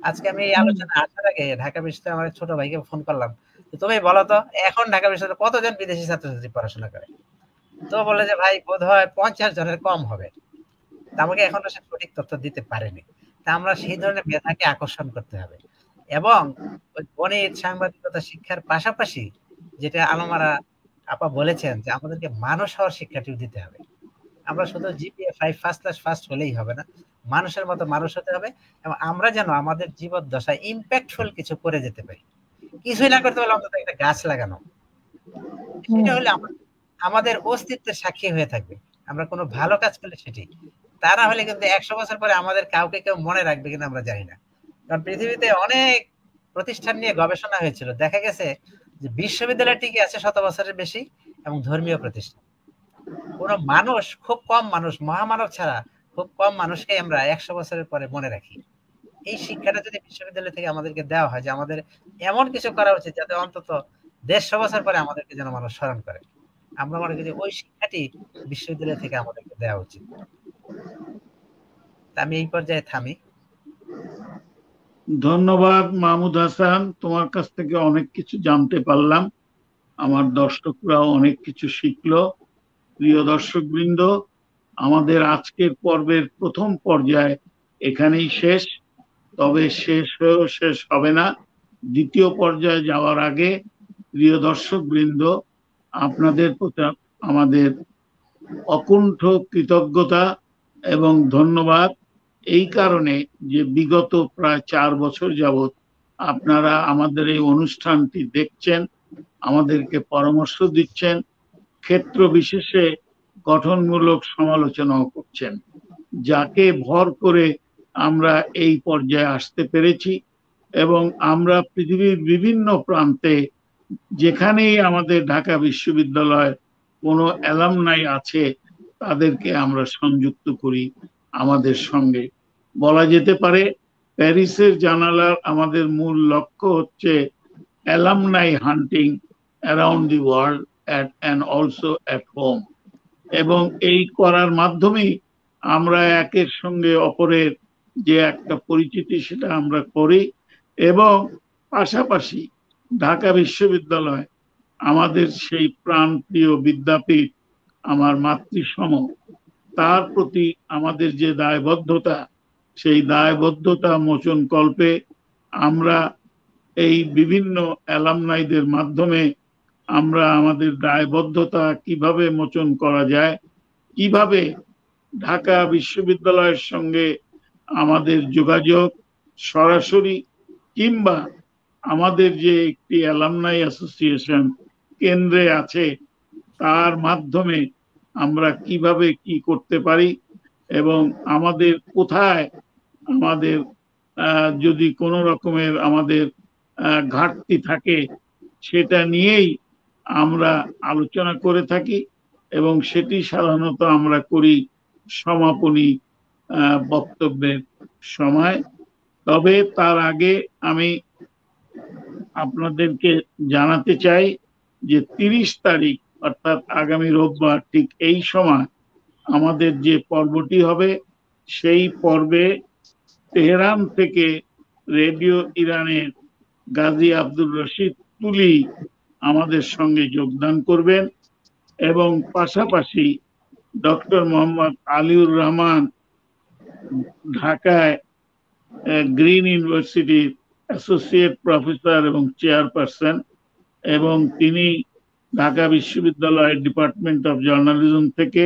আজকে আমি এই আলোচনা আসার আগে ঢাকা বিশ্ববিদ্যালয়ে আমার ছোট ভাইকে ফোন করলাম, তুমি বলো তো এখন ঢাকা বিশ্ববিদ্যালয়ে কতজন বিদেশি ছাত্রছাত্রী পড়াশোনা করে? তো বলে যে ভাই বোধ হয় 50 জনের কম হবে। আমাকে এখনো সে সঠিক তথ্য দিতে পারেনি। তা আমরা সেই ধরনের মেধাকে আকর্ষণ করতে হবে, এবং ওই গণিত সাংবাদিকতা শিক্ষার পাশাপাশি যেটা আলমারা আপা বলেছেন যে আমাদেরকে মানুষ হওয়ার শিক্ষাটিও দিতে হবে। আমরা শুধু জিপিএ 5 ফার্স্ট ক্লাস ফার্স্ট হলেই হবে না, মানুষের মতো মানুষ হতে হবে, এবং আমরা যেন আমাদের জীবদ্দশায় ইম্প্যাক্টফুল কিছু করে যেতে পারি। কিছুই না করতে পারলে অন্তত একটা গাছ লাগানো, সেটা হলে আমাদের অস্তিত্বের সাক্ষী হয়ে থাকবে। আমরা কোনো ভালো কাজ করলে সেটি, তা না হলে কিন্তু 100 বছর পরে আমাদের কাউকে কেউ মনে রাখবে কিনা আমরা জানি না। কারণ পৃথিবীতে অনেক প্রতিষ্ঠান নিয়ে গবেষণা হয়েছিল, দেখা গেছে যে বিশ্ববিদ্যালয় টিকে আছে 100 বছরের বেশি, এবং ধর্মীয় প্রতিষ্ঠান কোনো মানুষ, খুব কম মানুষ, মহামানব ছাড়া খুব কম মানুষকে আমরা 100 বছরের পরে মনে রাখি। এই শিক্ষাটা যদি বিশ্ববিদ্যালয় থেকে আমাদেরকে দেওয়া হয় যে আমাদের এমন কিছু করা উচিত যাতে অন্তত 150 বছর পরে আমাদেরকে যেন মানুষ স্মরণ করে, আমরা মনে করি যে ওই শিক্ষাটি বিশ্ববিদ্যালয় থেকে আমাদেরকে দেওয়া উচিত। আমি এই পর্যায়ে থামি। ধন্যবাদ মাহমুদ হাসান, তোমার কাছ থেকে অনেক কিছু জানতে পারলাম, আমার দর্শকরাও অনেক কিছু শিখলো। প্রিয় দর্শকবৃন্দ, আমাদের আজকের পর্বের প্রথম পর্যায় এখানেই শেষ, তবে শেষ হয়েও শেষ হবে না। দ্বিতীয় পর্যায়ে যাওয়ার আগে প্রিয় দর্শকবৃন্দ, আপনাদের প্রতি আমাদের অকুণ্ঠ কৃতজ্ঞতা এবং ধন্যবাদ, এই কারণে যে বিগত প্রায় 4 বছর যাবৎ আপনারা আমাদের এই অনুষ্ঠানটি দেখছেন, আমাদেরকে পরামর্শ দিচ্ছেন, ক্ষেত্র বিশেষে গঠনমূলক সমালোচনাও করছেন, যাকে ভর করে আমরা এই পর্যায়ে আসতে পেরেছি। এবং আমরা পৃথিবীর বিভিন্ন প্রান্তে যেখানেই আমাদের ঢাকা বিশ্ববিদ্যালয় কোনো অ্যালামনাই আছে তাদেরকে আমরা সংযুক্ত করি আমাদের সঙ্গে। বলা যেতে পারে প্যারিসের জানালার আমাদের মূল লক্ষ্য হচ্ছে alumni hunting around the world and also at home, এবং এই করার মাধ্যমেই আমরা একের সঙ্গে অপরের যে একটা পরিচিতি সেটা আমরা করি, এবং পাশাপাশি ঢাকা বিশ্ববিদ্যালয় আমাদের সেই প্রাণপ্রিয় বিদ্যাপীঠ, আমার মাতৃসম, তার প্রতি আমাদের যে দায়বদ্ধতা, সেই দায়বদ্ধতা মোচন কল্পে আমরা এই বিভিন্ন অ্যালামনাইদের মাধ্যমে আমরা আমাদের দায়বদ্ধতা কিভাবে মোচন করা যায়, কিভাবে ঢাকা বিশ্ববিদ্যালয়ের সঙ্গে আমাদের যোগাযোগ সরাসরি কিংবা আমাদের যে একটি অ্যালামনাই অ্যাসোসিয়েশন কেন্দ্রে আছে তার মাধ্যমে আমরা কিভাবে কি করতে পারি, এবং আমাদের কোথায় আমাদের যদি কোনো রকমের আমাদের ঘাটতি থাকে সেটা নিয়েই আমরা আলোচনা করে থাকি, এবং সেটি সাধারণত আমরা করি সমাপনী বক্তব্যের সময়। তবে তার আগে আমি আপনাদেরকে জানাতে চাই যে 30 তারিখ অর্থাৎ আগামী রোববার ঠিক এই সময় আমাদের যে পর্বটি হবে, সেই পর্বে তেহরান থেকে রেডিও ইরানের গাজী আব্দুর রশিদ তুলি আমাদের সঙ্গে যোগদান করবেন এবং পাশাপাশি ডক্টর মোহাম্মদ আলিউর রহমান ঢাকায় গ্রিন ইউনিভার্সিটির অ্যাসোসিয়েট প্রফেসর এবং চেয়ারপারসন, এবং তিনি ঢাকা বিশ্ববিদ্যালয়ের ডিপার্টমেন্ট অফ জার্নালিজম থেকে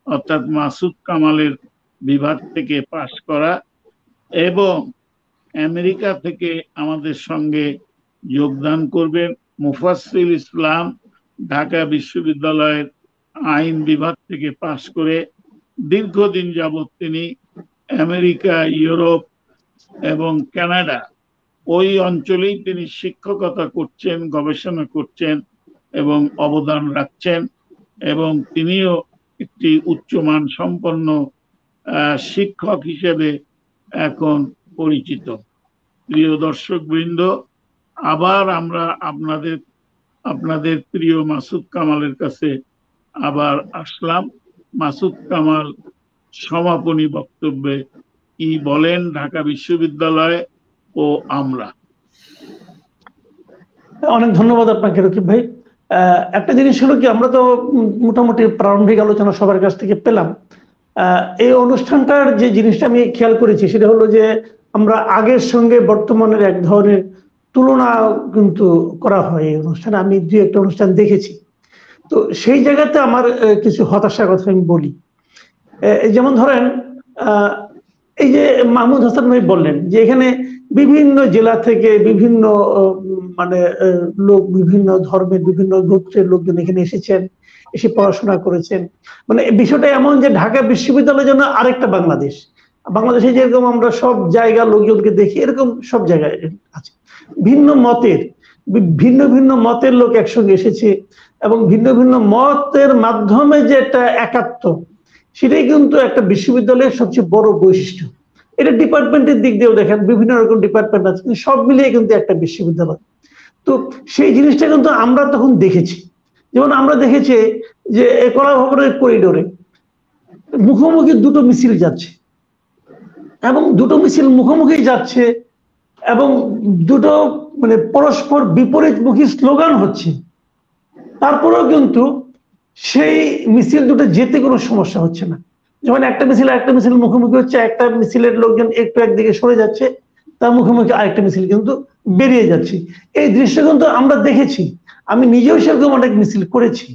অর্থাৎ মাসুদ কামালের বিভাগ থেকে পাশ করা, এবং আমেরিকা থেকে আমাদের সঙ্গে যোগদান করবেন মুফাসসিল ইসলাম, ঢাকা বিশ্ববিদ্যালয়ের আইন বিভাগ থেকে পাশ করে দীর্ঘদিন যাবৎ তিনি আমেরিকা, ইউরোপ এবং কানাডা ওই অঞ্চলেই তিনি শিক্ষকতা করছেন, গবেষণা করছেন এবং অবদান রাখছেন, এবং তিনিও একটি উচ্চমান সম্পন্ন শিক্ষক হিসেবে এখন পরিচিত। প্রিয় দর্শক বৃন্দ, আবার আমরা আপনাদের প্রিয় মাসুদ কামালের কাছে আবার আসলাম। মাসুদ কামাল সমাপনী বক্তব্যে কি বলেন ঢাকা বিশ্ববিদ্যালয় ও আমরা? অনেক ধন্যবাদ আপনাকে রকিব ভাই। একটা জিনিস হলো কি, আমরা তো মোটামুটি প্রারম্ভিক আলোচনা সবার কাছ থেকে পেলাম। এই অনুষ্ঠানটার যে জিনিসটা আমি খেয়াল করেছি সেটা হলো যে আমরা আগের সঙ্গে বর্তমানের এক ধরনের তুলনা কিন্তু করা হয় এই অনুষ্ঠানে। আমি দুই একটা অনুষ্ঠান দেখেছি, তো সেই জায়গাতে আমার কিছু হতাশার কথা আমি বলি। যেমন ধরেন, এই যে মাহমুদ হাসান ভাই বললেন যে এখানে বিভিন্ন জেলা থেকে বিভিন্ন লোক, বিভিন্ন ধর্মের বিভিন্ন গোত্রের লোকজন এখানে এসেছেন, এসে পড়াশোনা করেছেন। মানে বিষয়টা এমন যে ঢাকা বিশ্ববিদ্যালয়ের জন্য আরেকটা বাংলাদেশ। বাংলাদেশে যেরকম আমরা সব জায়গার লোকজনকে দেখি, এরকম সব জায়গায় আছে। ভিন্ন ভিন্ন মতের লোক একসঙ্গে এসেছে, এবং ভিন্ন ভিন্ন মতের মাধ্যমে যে একটা একাত্ম, সেটাই কিন্তু একটা বিশ্ববিদ্যালয়ের সবচেয়ে বড় বৈশিষ্ট্য। এটা ডিপার্টমেন্টের দিক দিয়েও দেখেন, বিভিন্ন রকম ডিপার্টমেন্ট আছে, কিন্তু সব মিলিয়ে কিন্তু একটা বিশ্ববিদ্যালয়। তো সেই জিনিসটা কিন্তু আমরা তখন দেখেছি। যেমন আমরা দেখেছি যে কলা ভবনের করিডোরে মুখোমুখি দুটো মিছিল যাচ্ছে, এবং দুটো মিছিল মুখোমুখি যাচ্ছে, এবং দুটো পরস্পর বিপরীতমুখী স্লোগান হচ্ছে। তারপরেও কিন্তু সেই মিছিল দুটো যেতে কোনো সমস্যা হচ্ছে না। যেমন একটা মিছিল মুখোমুখি হচ্ছে, একটা মিছিলের লোকজন একটু একদিকে সরে যাচ্ছে, তার মুখোমুখি আরেকটা মিছিল কিন্তু বেরিয়ে যাচ্ছে। এই দৃশ্য কিন্তু আমরা দেখেছি, আমি নিজেও সেরকম অনেক মিছিল করেছি।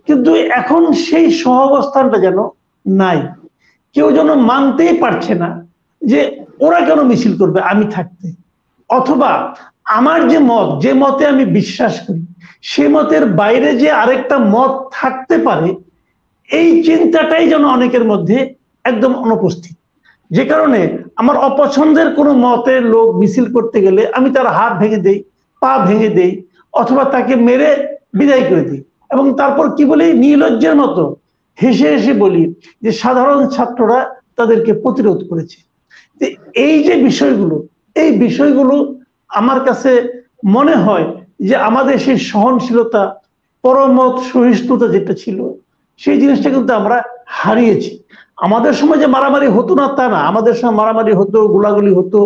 কিন্তু এখন সেই সহাবস্থানটা যেন নাই। কেউ যেন মানতেই পারছে না যে ওরা কেন মিছিল করবে আমি থাকতে, অথবা আমার যে মত, যে মতে আমি বিশ্বাস করি, সে মতের বাইরে যে আরেকটা মত থাকতে পারে, এই চিন্তাটাই যেন অনেকের মধ্যে একদম অনুপস্থিত। যে কারণে আমার অপছন্দের কোনো মতের লোক মিছিল করতে গেলে আমি তার হাত ভেঙে দেই, পা ভেঙে দেই, অথবা তাকে মেরে বিদায় করে দিই। এবং তারপর কি বলি, নির্লজ্জের মতো হেসে হেসে বলি যে সাধারণ ছাত্ররা তাদেরকে প্রতিরোধ করেছে। এই যে বিষয়গুলো, এই বিষয়গুলো আমার কাছে মনে হয় যে আমাদের সেই সহনশীলতা, পরমত সহিষ্ণুতা যেটা ছিল, সেই জিনিসটা কিন্তু আমরা হারিয়েছি। আমাদের সময় যে মারামারি হতো না তা না, আমাদের সময় মারামারি হতো, গোলাগুলি হতো,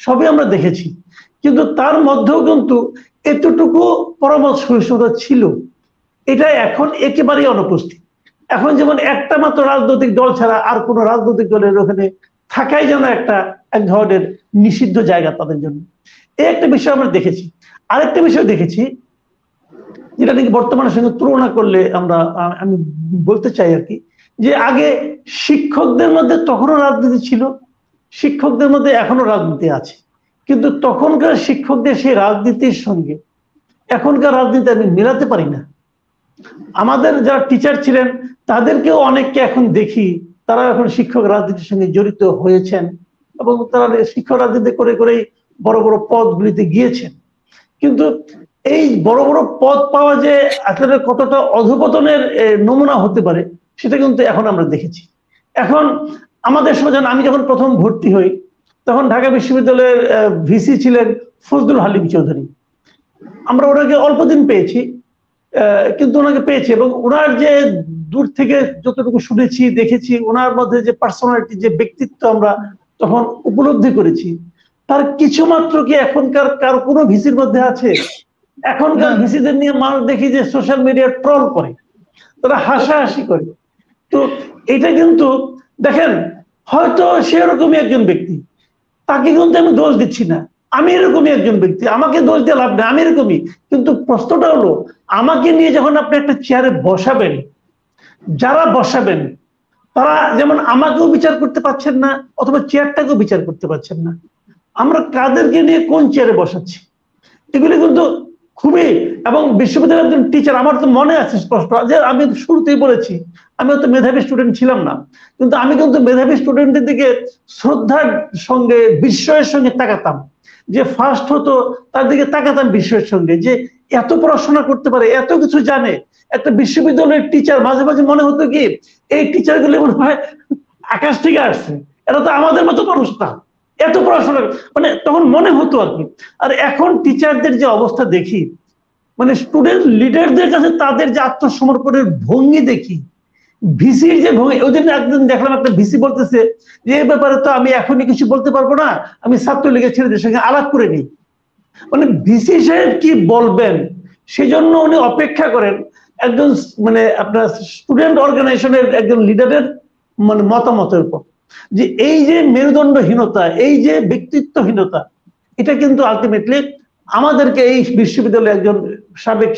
সবই আমরা দেখেছি। কিন্তু তার মধ্যেও কিন্তু এতটুকু পরমত সহিষ্ণুতা ছিল, এটা এখন একেবারেই অনুপস্থিত। এখন যেমন একটা মাত্র রাজনৈতিক দল ছাড়া আর কোনো রাজনৈতিক দলের ওখানে থাকাই যেন এক ধরনের নিষিদ্ধ জায়গা তাদের জন্য। এই একটা বিষয় আমরা দেখেছি। আরেকটা বিষয় দেখেছি যেটা নাকি বর্তমানের সঙ্গে তুলনা করলে আমি বলতে চাই আর কি, যে আগে শিক্ষকদের মধ্যে তখনও রাজনীতি ছিল, শিক্ষকদের মধ্যে এখনো রাজনীতি আছে, কিন্তু তখনকার শিক্ষকদের সেই রাজনীতির সঙ্গে এখনকার রাজনীতি আমি মেলাতে পারি না। আমাদের যারা টিচার ছিলেন তাদেরকেও অনেককে এখন দেখি, তারা এখন শিক্ষক রাজনীতির সঙ্গে জড়িত হয়েছেন, এবং তারা শিক্ষক রাজনীতি করে করেই বড় বড় পদগুলিতে গিয়েছেন। কিন্তু এই বড় বড় পদ পাওয়া যে আসলে কতটা অধঃপতনের নমুনা হতে পারে, সেটা কিন্তু এখন আমরা দেখেছি। এখন আমাদের সময় আমি যখন প্রথম ভর্তি হই, তখন ঢাকা বিশ্ববিদ্যালয়ের ভিসি ছিলেন ফজলুল হালিম চৌধুরী। আমরা ওনাকে অল্প দিন পেয়েছি, কিন্তু ওনাকে পেয়েছি, এবং ওনার যে দূর থেকে যতটুকু শুনেছি, দেখেছি, ওনার মধ্যে যে পার্সোনালিটি, যে ব্যক্তিত্ব আমরা তখন উপলব্ধি করেছি, তার কিছু মাত্র কি এখনকার কার কোনো ভিসির মধ্যে আছে? এখনকার ভিসিদের নিয়ে মানুষ দেখি যে সোশ্যাল মিডিয়া ট্রল করে, তারা হাসাহাসি করে। তো এটা কিন্তু দেখেন, হয়তো সেরকমই একজন ব্যক্তি, তাকে কিন্তু আমি দোষ দিচ্ছি না, আমি এরকমই একজন ব্যক্তি, আমাকে দোষ দিয়ে লাভ নেই, আমি এরকমই। কিন্তু প্রশ্নটা হলো, আমাকে নিয়ে যখন আপনি একটা চেয়ারে বসাবেন, যারা বসাবেন তারা যেমন আমাকেও বিচার করতে পারছেন না, অথবা চেয়ারটাকেও বিচার করতে পারছেন না। আমরা কাদেরকে নিয়ে কোন চেয়ারে বসাচ্ছি, এগুলি কিন্তু খুবই, এবং বিশ্ববিদ্যালয়ের একজন টিচার, আমার তো মনে আছে স্পষ্ট যে আমি শুরুতেই বলেছি আমি হয়তো মেধাবী স্টুডেন্ট ছিলাম না, কিন্তু আমি কিন্তু মেধাবী স্টুডেন্টের দিকে শ্রদ্ধার সঙ্গে বিস্ময়ের সঙ্গে তাকাতাম, যে ফার্স্ট হতো তার দিকে তাকাতাম বিস্ময়ের সঙ্গে, যে এত পড়াশোনা করতে পারে, এত কিছু জানে একটা বিশ্ববিদ্যালয়ের টিচার। মাঝে মাঝে মনে হতো কি এই টিচার গুলো মনে হয় আকাশ থেকে আসছে, এরা তো আমাদের মতো মানুষ না, এত পড়াশোনা, মানে তখন মনে হতো আর কি। আর এখন টিচারদের যে অবস্থা দেখি, মানে স্টুডেন্ট লিডারদের কাছে তাদের যে আত্মসমর্পণের ভঙ্গি দেখি, ভিসির যে ভঙ্গি, ওই দিন একদিন দেখলাম একটা ভিসি বলতেছে যে এই ব্যাপারে তো আমি এখনই কিছু বলতে পারবো না, আমি ছাত্রলীগের ছেলেদের সঙ্গে আলাপ করে নিই। মানে ভিসি সাহেব কি বলবেন সেজন্য উনি অপেক্ষা করেন একজন মানে আপনার স্টুডেন্ট অর্গানাইজেশনের একজন লিডারের মানে মতামতের উপর। যে এই যে মেরুদণ্ডহীনতা, এই যে ব্যক্তিত্বহীনতা, এটা কিন্তু আলটিমেটলি আমাদেরকে এই বিশ্ববিদ্যালয়ে একজন সাবেক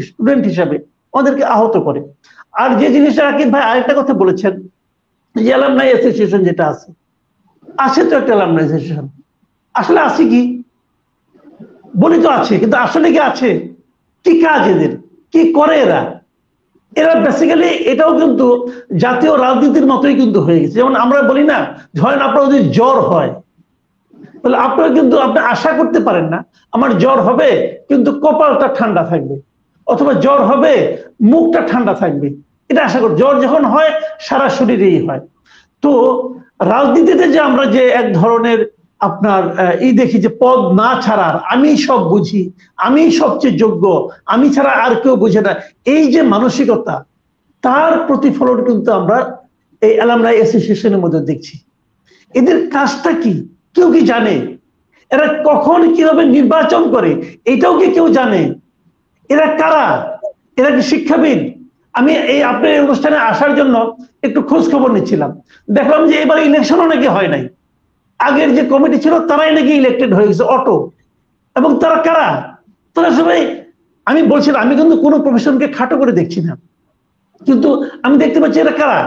স্টুডেন্ট হিসাবে আমাদেরকে আহত করে। আর যে জিনিসটা রাকিব ভাই আরেকটা কথা বলেছেন, যে অ্যালামনাই অ্যাসোসিয়েশন যেটা আছে তো একটা অ্যালামনাই অ্যাসোসিয়েশন, আসলে আছে কি বলি তো আছে, কিন্তু আসলে কি আছে, কি কাজ এদের, কি করে এরা বেসিক্যালি এটাও কিন্তু জাতীয় রাজনীতির মতোই কিন্তু হয়ে গেছে। যেমন আমরা বলি না, ধরেন আপনার যদি জ্বর হয় তাহলে আপনারা কিন্তু আপনি আশা করতে পারেন না আমার জ্বর হবে কিন্তু কপালটা ঠান্ডা থাকবে, অথবা জ্বর হবে মুখটা ঠান্ডা থাকবে, এটা আশা করি। জ্বর যখন হয় সারা শরীরেই হয়। তো রাজনীতিতে যে আমরা যে এক ধরনের আপনার দেখি যে পদ না ছাড়ার, আমি সব বুঝি, আমি সবচেয়ে যোগ্য, আমি ছাড়া আর কেউ বুঝে না, এই যে মানসিকতা, তার প্রতিফলন কিন্তু আমরা এই অ্যালামনাই অ্যাসোসিয়েশনের মধ্যে দেখছি। এদের কাজটা কি কেউ কি জানে? এরা কখন কিভাবে নির্বাচন করে এটাও কি কেউ জানে? এরা কারা? এরা কি শিক্ষাবিদ? আমি এই আপনার অনুষ্ঠানে আসার জন্য একটু খোঁজ খবর নিচ্ছিলাম, দেখলাম যে এবার ইলেকশনও নাকি হয় নাই, আগের যে কমিটি ছিল তারাই নাকি ইলেক্টেড হয়ে গেছে অটো। এবং তারা কারা? তারা সবাই, আমি বলছিলাম আমি কিন্তু কোনো প্রফেশনকে খাটো করে দেখছি না, কিন্তু আমি দেখতে পাচ্ছি এরা কারা।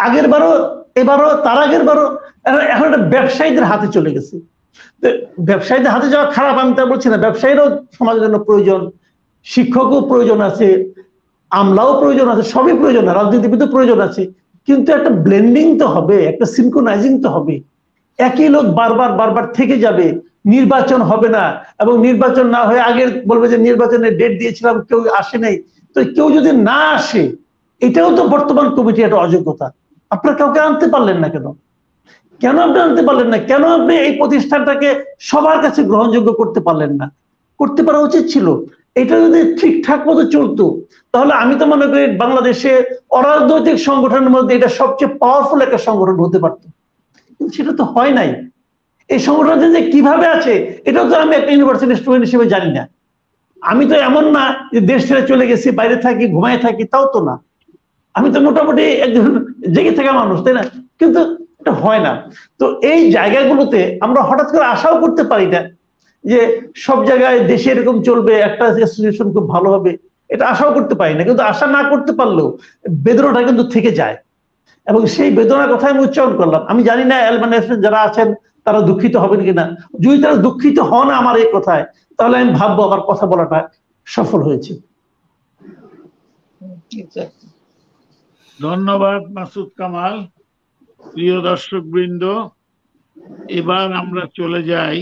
আগের বারও, এবারও, তার আগের বারও এখন একটা ব্যবসায়ীদের হাতে চলে গেছে। ব্যবসায়ীদের হাতে যাওয়া খারাপ আমি তা বলছি না, ব্যবসায়ীরাও সমাজের জন্য প্রয়োজন, শিক্ষকও প্রয়োজন আছে, আমলাও প্রয়োজন আছে, সবই প্রয়োজন, রাজনীতিবিদও প্রয়োজন আছে, কিন্তু একটা ব্লেন্ডিং তো হবে, একটা সিনক্রোনাইজিং তো হবে। একই লোক বারবার বারবার থেকে যাবে, নির্বাচন হবে না, এবং নির্বাচন না হয়ে আগে বলবে যে নির্বাচনের ডেট দিয়েছিলাম কেউ আসে নাই। তো কেউ যদি না আসে, এটাও তো বর্তমান কমিটি একটা অযোগ্যতা। আপনারা কাউকে আনতে পারলেন না কেন? কেন আপনি আনতে পারলেন না? কেন আপনি এই প্রতিষ্ঠানটাকে সবার কাছে গ্রহণযোগ্য করতে পারলেন না? করতে পারা উচিত ছিল। এটা যদি ঠিকঠাক মতো চলতো তাহলে আমি তো মনে করি বাংলাদেশে অরাজনৈতিক সংগঠনের মধ্যে এটা সবচেয়ে পাওয়ারফুল একটা সংগঠন হতে পারতো, কিন্তু সেটা তো হয় নাই। এই সংগঠনটা যে কিভাবে আছে এটাও তো আমি একটা ইউনিভার্সিটি স্টুডেন্ট হিসেবে জানি না। আমি তো এমন না যে দেশ ছেড়ে চলে গেছি, বাইরে থাকি, ঘুমায় থাকি, তাও তো না। আমি তো মোটামুটি একজন জেগে থাকা মানুষ, তাই না? কিন্তু এটা হয় না। তো এই জায়গাগুলোতে আমরা হঠাৎ করে আশাও করতে পারি না যে সব জায়গায় দেশে এরকম চলবে, একটা অ্যাসোসিয়েশন খুব ভালো হবে, এটা আশাও করতে পারি না। কিন্তু আশা না করতে পারলেও বেদনাটা কিন্তু থেকে যায়, এবং সেই বেদনার কথা আমি উচ্চারণ করলাম। আমি জানি না অ্যালবানি যারা আছেন তারা দুঃখিত হবেন কিনা। যদি তারা দুঃখিত হন আমার এই কথায়, তাহলে আমি ভাববো আমার কথা বলাটা সফল হয়েছে। ধন্যবাদ মাসুদ কামাল। প্রিয় দর্শক বৃন্দ, এবার আমরা চলে যাই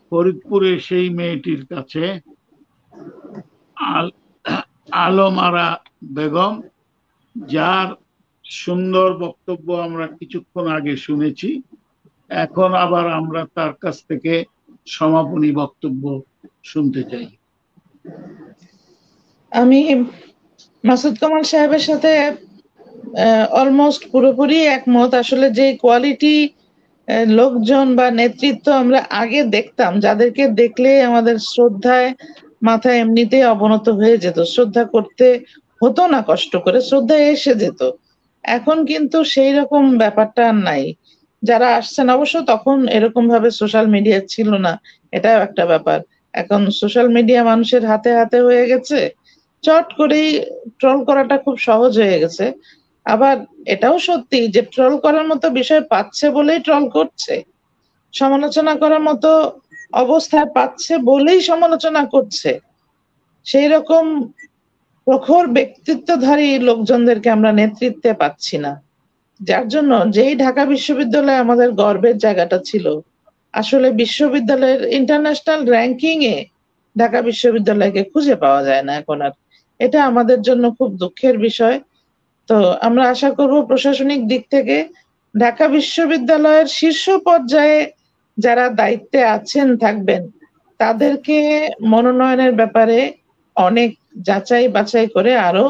ফরিদপুরের সেই মেয়েটির কাছে, আলম আরা বেগম, যার সুন্দর বক্তব্য আমরা কিছুক্ষণ আগে শুনেছি। এখন আবার আমরা তার কাছ থেকে সমাপনী বক্তব্য শুনতে চাই। আমি মাসুদ কামাল সাহেবের সাথে অলমোস্ট পুরোপুরি একমত। আসলে যে কোয়ালিটি লোকজন বা নেতৃত্ব আমরা আগে দেখতাম, যাদেরকে দেখলে আমাদের শ্রদ্ধায় মাথা এমনিতেই অবনত হয়ে যেত, শ্রদ্ধা করতে হতো না কষ্ট করে, শ্রদ্ধা এসে যেত। এখন কিন্তু সেই রকম ব্যাপারটা আর নাই। যারা আসছেন, অবশ্য তখন এরকম ভাবে সোশ্যাল মিডিয়া ছিল না, এটাও একটা ব্যাপার। এখন সোশ্যাল মিডিয়া মানুষের হাতে হাতে হয়ে গেছে, চট করেই ট্রল করাটা খুব সহজ হয়ে গেছে। আবার এটাও সত্যি যে ট্রল করার মতো বিষয় পাচ্ছে বলেই ট্রল করছে, সমালোচনা করার মতো অবস্থায় পাচ্ছে বলেই সমালোচনা করছে। সেই রকম প্রখর ব্যক্তিত্বধারী লোকজনদেরকে আমরা নেতৃত্বে পাচ্ছি না, যার জন্য যেই ঢাকা বিশ্ববিদ্যালয় আমাদের গর্বের জায়গাটা ছিল, আসলে বিশ্ববিদ্যালয়ের ইন্টারন্যাশনাল র্যাঙ্কিং এ ঢাকা বিশ্ববিদ্যালয়কে খুঁজে পাওয়া যায় না এখন আর। এটা আমাদের জন্য খুব দুঃখের বিষয়। তো আমরা আশা করব প্রশাসনিক দিক থেকে ঢাকা বিশ্ববিদ্যালয়ের শীর্ষ পর্যায়ে যারা দায়িত্বে আছেন থাকবেন, তাদেরকে মনোনয়নের ব্যাপারে অনেক যাচাই বাছাই করে আরো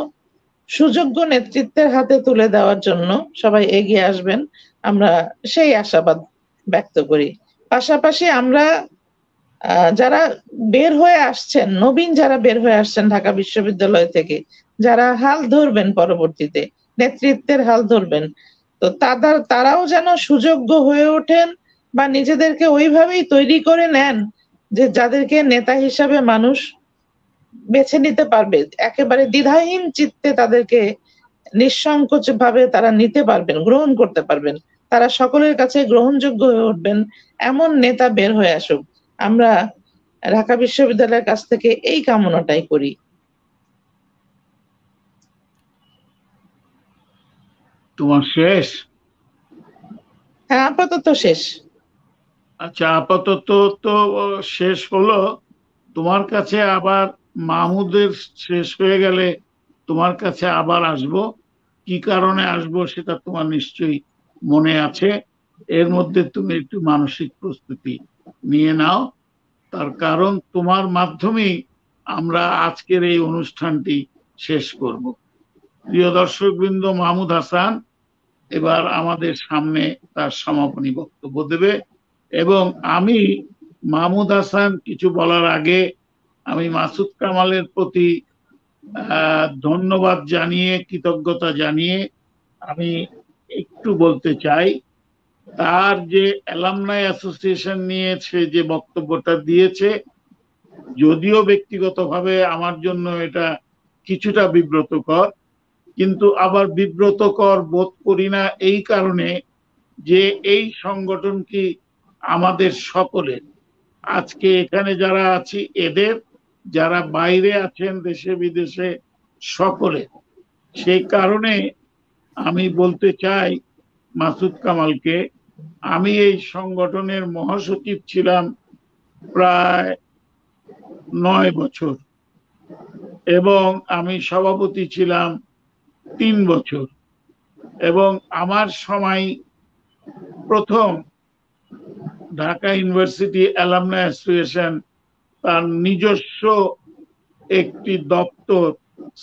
সুযোগ্য নেতৃত্বের হাতে তুলে দেওয়ার জন্য সবাই এগিয়ে আসবেন, আমরা সেই আশাবাদ ব্যক্ত করি। পাশাপাশি আমরা যারা বের হয়ে আসছেন, নবীন যারা বের হয়ে আসছেন ঢাকা বিশ্ববিদ্যালয় থেকে, যারা হাল ধরবেন পরবর্তীতে নেতৃত্বের হাল ধরবেন, তো তারাও যেন সুযোগ্য হয়ে ওঠেন বা নিজেদেরকে ওইভাবেই তৈরি করে নেন যে যাদেরকে নেতা হিসাবে মানুষ বেছে নিতে পারবে, একেবারে দ্বিধাহীন চিত্তে তাদেরকে নিঃসংকোচ ভাবে তারা নিতে পারবেন, গ্রহণ করতে পারবেন, তারা সকলের কাছে গ্রহণযোগ্য হয়ে উঠবেন, এমন নেতা বের হয়ে আসুক। আমরা ঢাকা বিশ্ববিদ্যালয়ের কাছ থেকে এই কামনাটাই করি। তোমার শেষ? হ্যাঁ, আপাতত শেষ। আচ্ছা, আপাতত তো শেষ হলো। তোমার কাছে আবার মাহমুদের শেষ হয়ে গেলে তোমার কাছে আবার আসব। কি কারণে আসব সেটা তোমার নিশ্চয়ই মনে আছে। এর মধ্যে তুমি একটু মানসিক প্রস্তুতি নিয়ে নাও, তার কারণ তোমার মাধ্যমেই আমরা আজকের এই অনুষ্ঠানটি শেষ করব। প্রিয় দর্শকবৃন্দ, মাহমুদ হাসান এবার আমাদের সামনে তার সমাপনী বক্তব্য দেবে, এবং আমি মাহমুদ হাসান কিছু বলার আগে আমি মাসুদ কামালের প্রতি ধন্যবাদ জানিয়ে, কৃতজ্ঞতা জানিয়ে আমি একটু বলতে চাই, তার যে অ্যালামনাই অ্যাসোসিয়েশন নিয়ে সে যে বক্তব্যটা দিয়েছে, যদিও ব্যক্তিগতভাবে আমার জন্য এটা কিছুটা বিব্রতকর, কিন্তু আবার বিব্রতকর বোধ করি না এই কারণে যে এই সংগঠন কি আমাদের সকলের, আজকে এখানে যারা আছি এদের, যারা বাইরে আছেন দেশে বিদেশে সকলে। সেই কারণে আমি বলতে চাই মাসুদ কামালকে, আমি এই সংগঠনের মহাসচিব ছিলাম প্রায় 9 বছর এবং আমি সভাপতি ছিলাম 3 বছর, এবং আমার সময় প্রথম ঢাকা ইউনিভার্সিটি অ্যালামনাই অ্যাসোসিয়েশন তার নিজস্ব একটি দপ্তর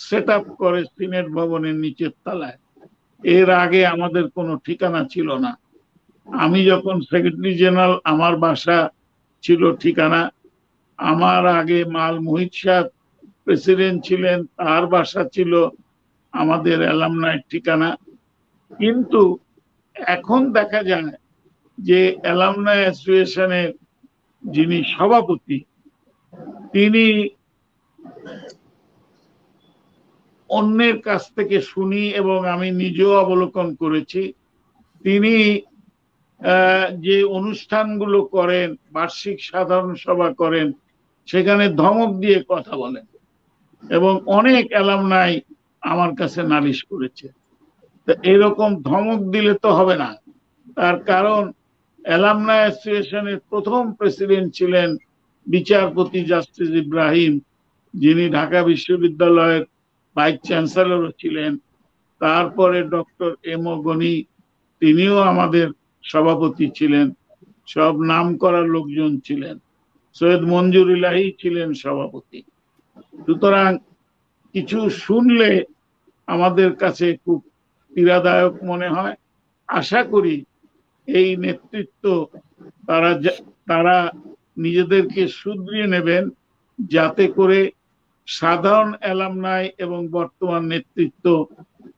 সেট আপ করে সিনেট ভবনের নিচের তলায়। এর আগে আমাদের কোনো ঠিকানা ছিল না। আমি যখন সেক্রেটারি জেনারেল, আমার বাসা ছিল ঠিকানা, আমার আগে মাল মুহিত সাহেব প্রেসিডেন্ট ছিলেন, তার বাসা ছিল আমাদের অ্যালামনাইয়ের ঠিকানা। কিন্তু এখন দেখা যায় যে অ্যালামনাই অ্যাসোসিয়েশনের যিনি সভাপতি, তিনি অন্যের কাছ থেকে শুনি এবং আমি নিজেও অবলোকন করেছি, তিনি যে অনুষ্ঠানগুলো করেন, বার্ষিক সাধারণ সভা করেন, সেখানে ধমক দিয়ে কথা বলেন, এবং অনেক অ্যালামনাই আমার কাছে নালিশ করেছে। তো এরকম ধমক দিলে তো হবে না, তার কারণ অ্যালামনাই অ্যাসোসিয়েশনের প্রথম প্রেসিডেন্ট ছিলেন বিচারপতি জাস্টিস ইব্রাহিম, যিনি ঢাকা বিশ্ববিদ্যালয়ের ভাইস চ্যান্সেলরও ছিলেন। তারপরে ডক্টর এম ও গনি, তিনিও আমাদের সভাপতি ছিলেন, সব নাম করা লোকজন ছিলেন। সৈয়দ মঞ্জুর ইলাহি ছিলেন সভাপতি। সুতরাং কিছু শুনলে আমাদের কাছে খুব পীড়াদায়ক মনে হয়। আশা করি এই নেতৃত্ব তারা নিজেদেরকে শুধরিয়ে নেবেন, যাতে করে সাধারণ অ্যালামনাই এবং বর্তমান নেতৃত্ব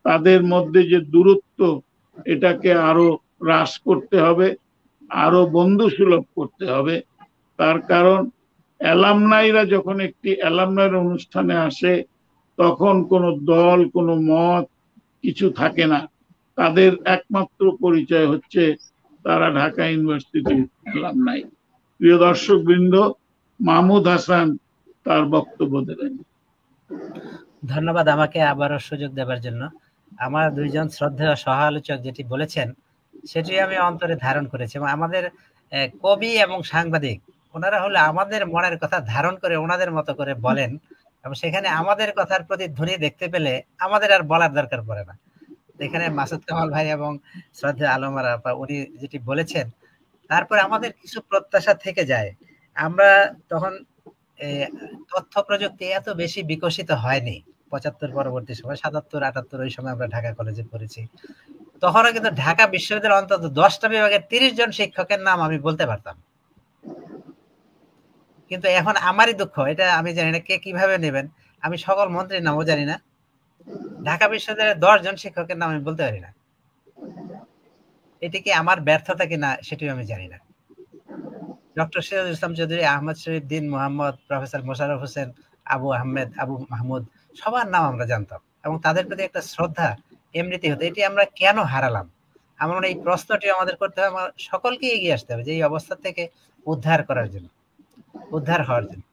তাদের মধ্যে যে দূরত্ব, এটাকে আরো হ্রাস করতে হবে, আরো বন্ধুসুলভ করতে হবে। তার কারণ অ্যালামনাইরা যখন একটি অ্যালামনাইর অনুষ্ঠানে আসে, তখন কোনো দল, কোনো মত কিছু থাকে না। তাদের একমাত্র পরিচয় হচ্ছে তারা ঢাকা ইউনিভার্সিটির অ্যালামনাই। প্রিয় দর্শক বৃন্দ, মাহমুদ হাসান তার বক্তব্য দেবেন। ধন্যবাদ আমাকে আবারও সুযোগ দেওয়ার জন্য। আমার দুইজন শ্রদ্ধেয় সহ আলোচক যেটি বলেছেন সেটি আমি অন্তরে ধারণ করেছি, এবং আমাদের কবি এবং সাংবাদিক ওনারা হলে আমাদের মনের কথা ধারণ করে ওনাদের মতো করে বলেন, এবং সেখানে আমাদের কথার প্রতিধ্বনি দেখতে পেলে আমাদের আর বলার দরকার পড়ে না। এখানে মাসুদ কামাল ভাই এবং শ্রদ্ধেয় আলমার আপা উনি যেটি বলেছেন, তারপরে আমাদের কিছু প্রত্যাশা থেকে যায়। আমরা তখন তথ্য প্রযুক্তি এত বেশি বিকশিত হয়নি 75 পরবর্তী সময়, 77 78 ওই সময় আমরা ঢাকা কলেজে পড়েছি। তখনও কিন্তু ঢাকা বিশ্ববিদ্যালয়ের অন্তত 10টা বিভাগের 30 জন শিক্ষকের নাম আমি বলতে পারতাম। কিন্তু এখন আমারই দুঃখ, এটা আমি জানি না কে কিভাবে নেবেন, আমি সকল মন্ত্রীর নামও জানি না, ঢাকা বিশ্ববিদ্যালয়ের 10 জন শিক্ষকের নাম আমি বলতে পারি না। এটি কি আমার ব্যর্থতা কিনা সেটিও আমি জানি না। ডক্টর সিরাজুল ইসলাম চৌধুরী, আহমদ শরীফ, দিন মোহাম্মদ, প্রফেসর মোশাররফ হোসেন, আবু আহমেদ, আবু মাহমুদ, সবার নাম আমরা জানতাম এবং তাদের প্রতি একটা শ্রদ্ধা এমনিতে হতো। এটি আমরা কেন হারালাম? আমার মনে হয় এই প্রশ্নটি আমাদের করতে হবে, আমার সকলকে এগিয়ে আসতে হবে যে এই অবস্থা থেকে উদ্ধার করার জন্য, উদ্ধার হওয়ার জন্য।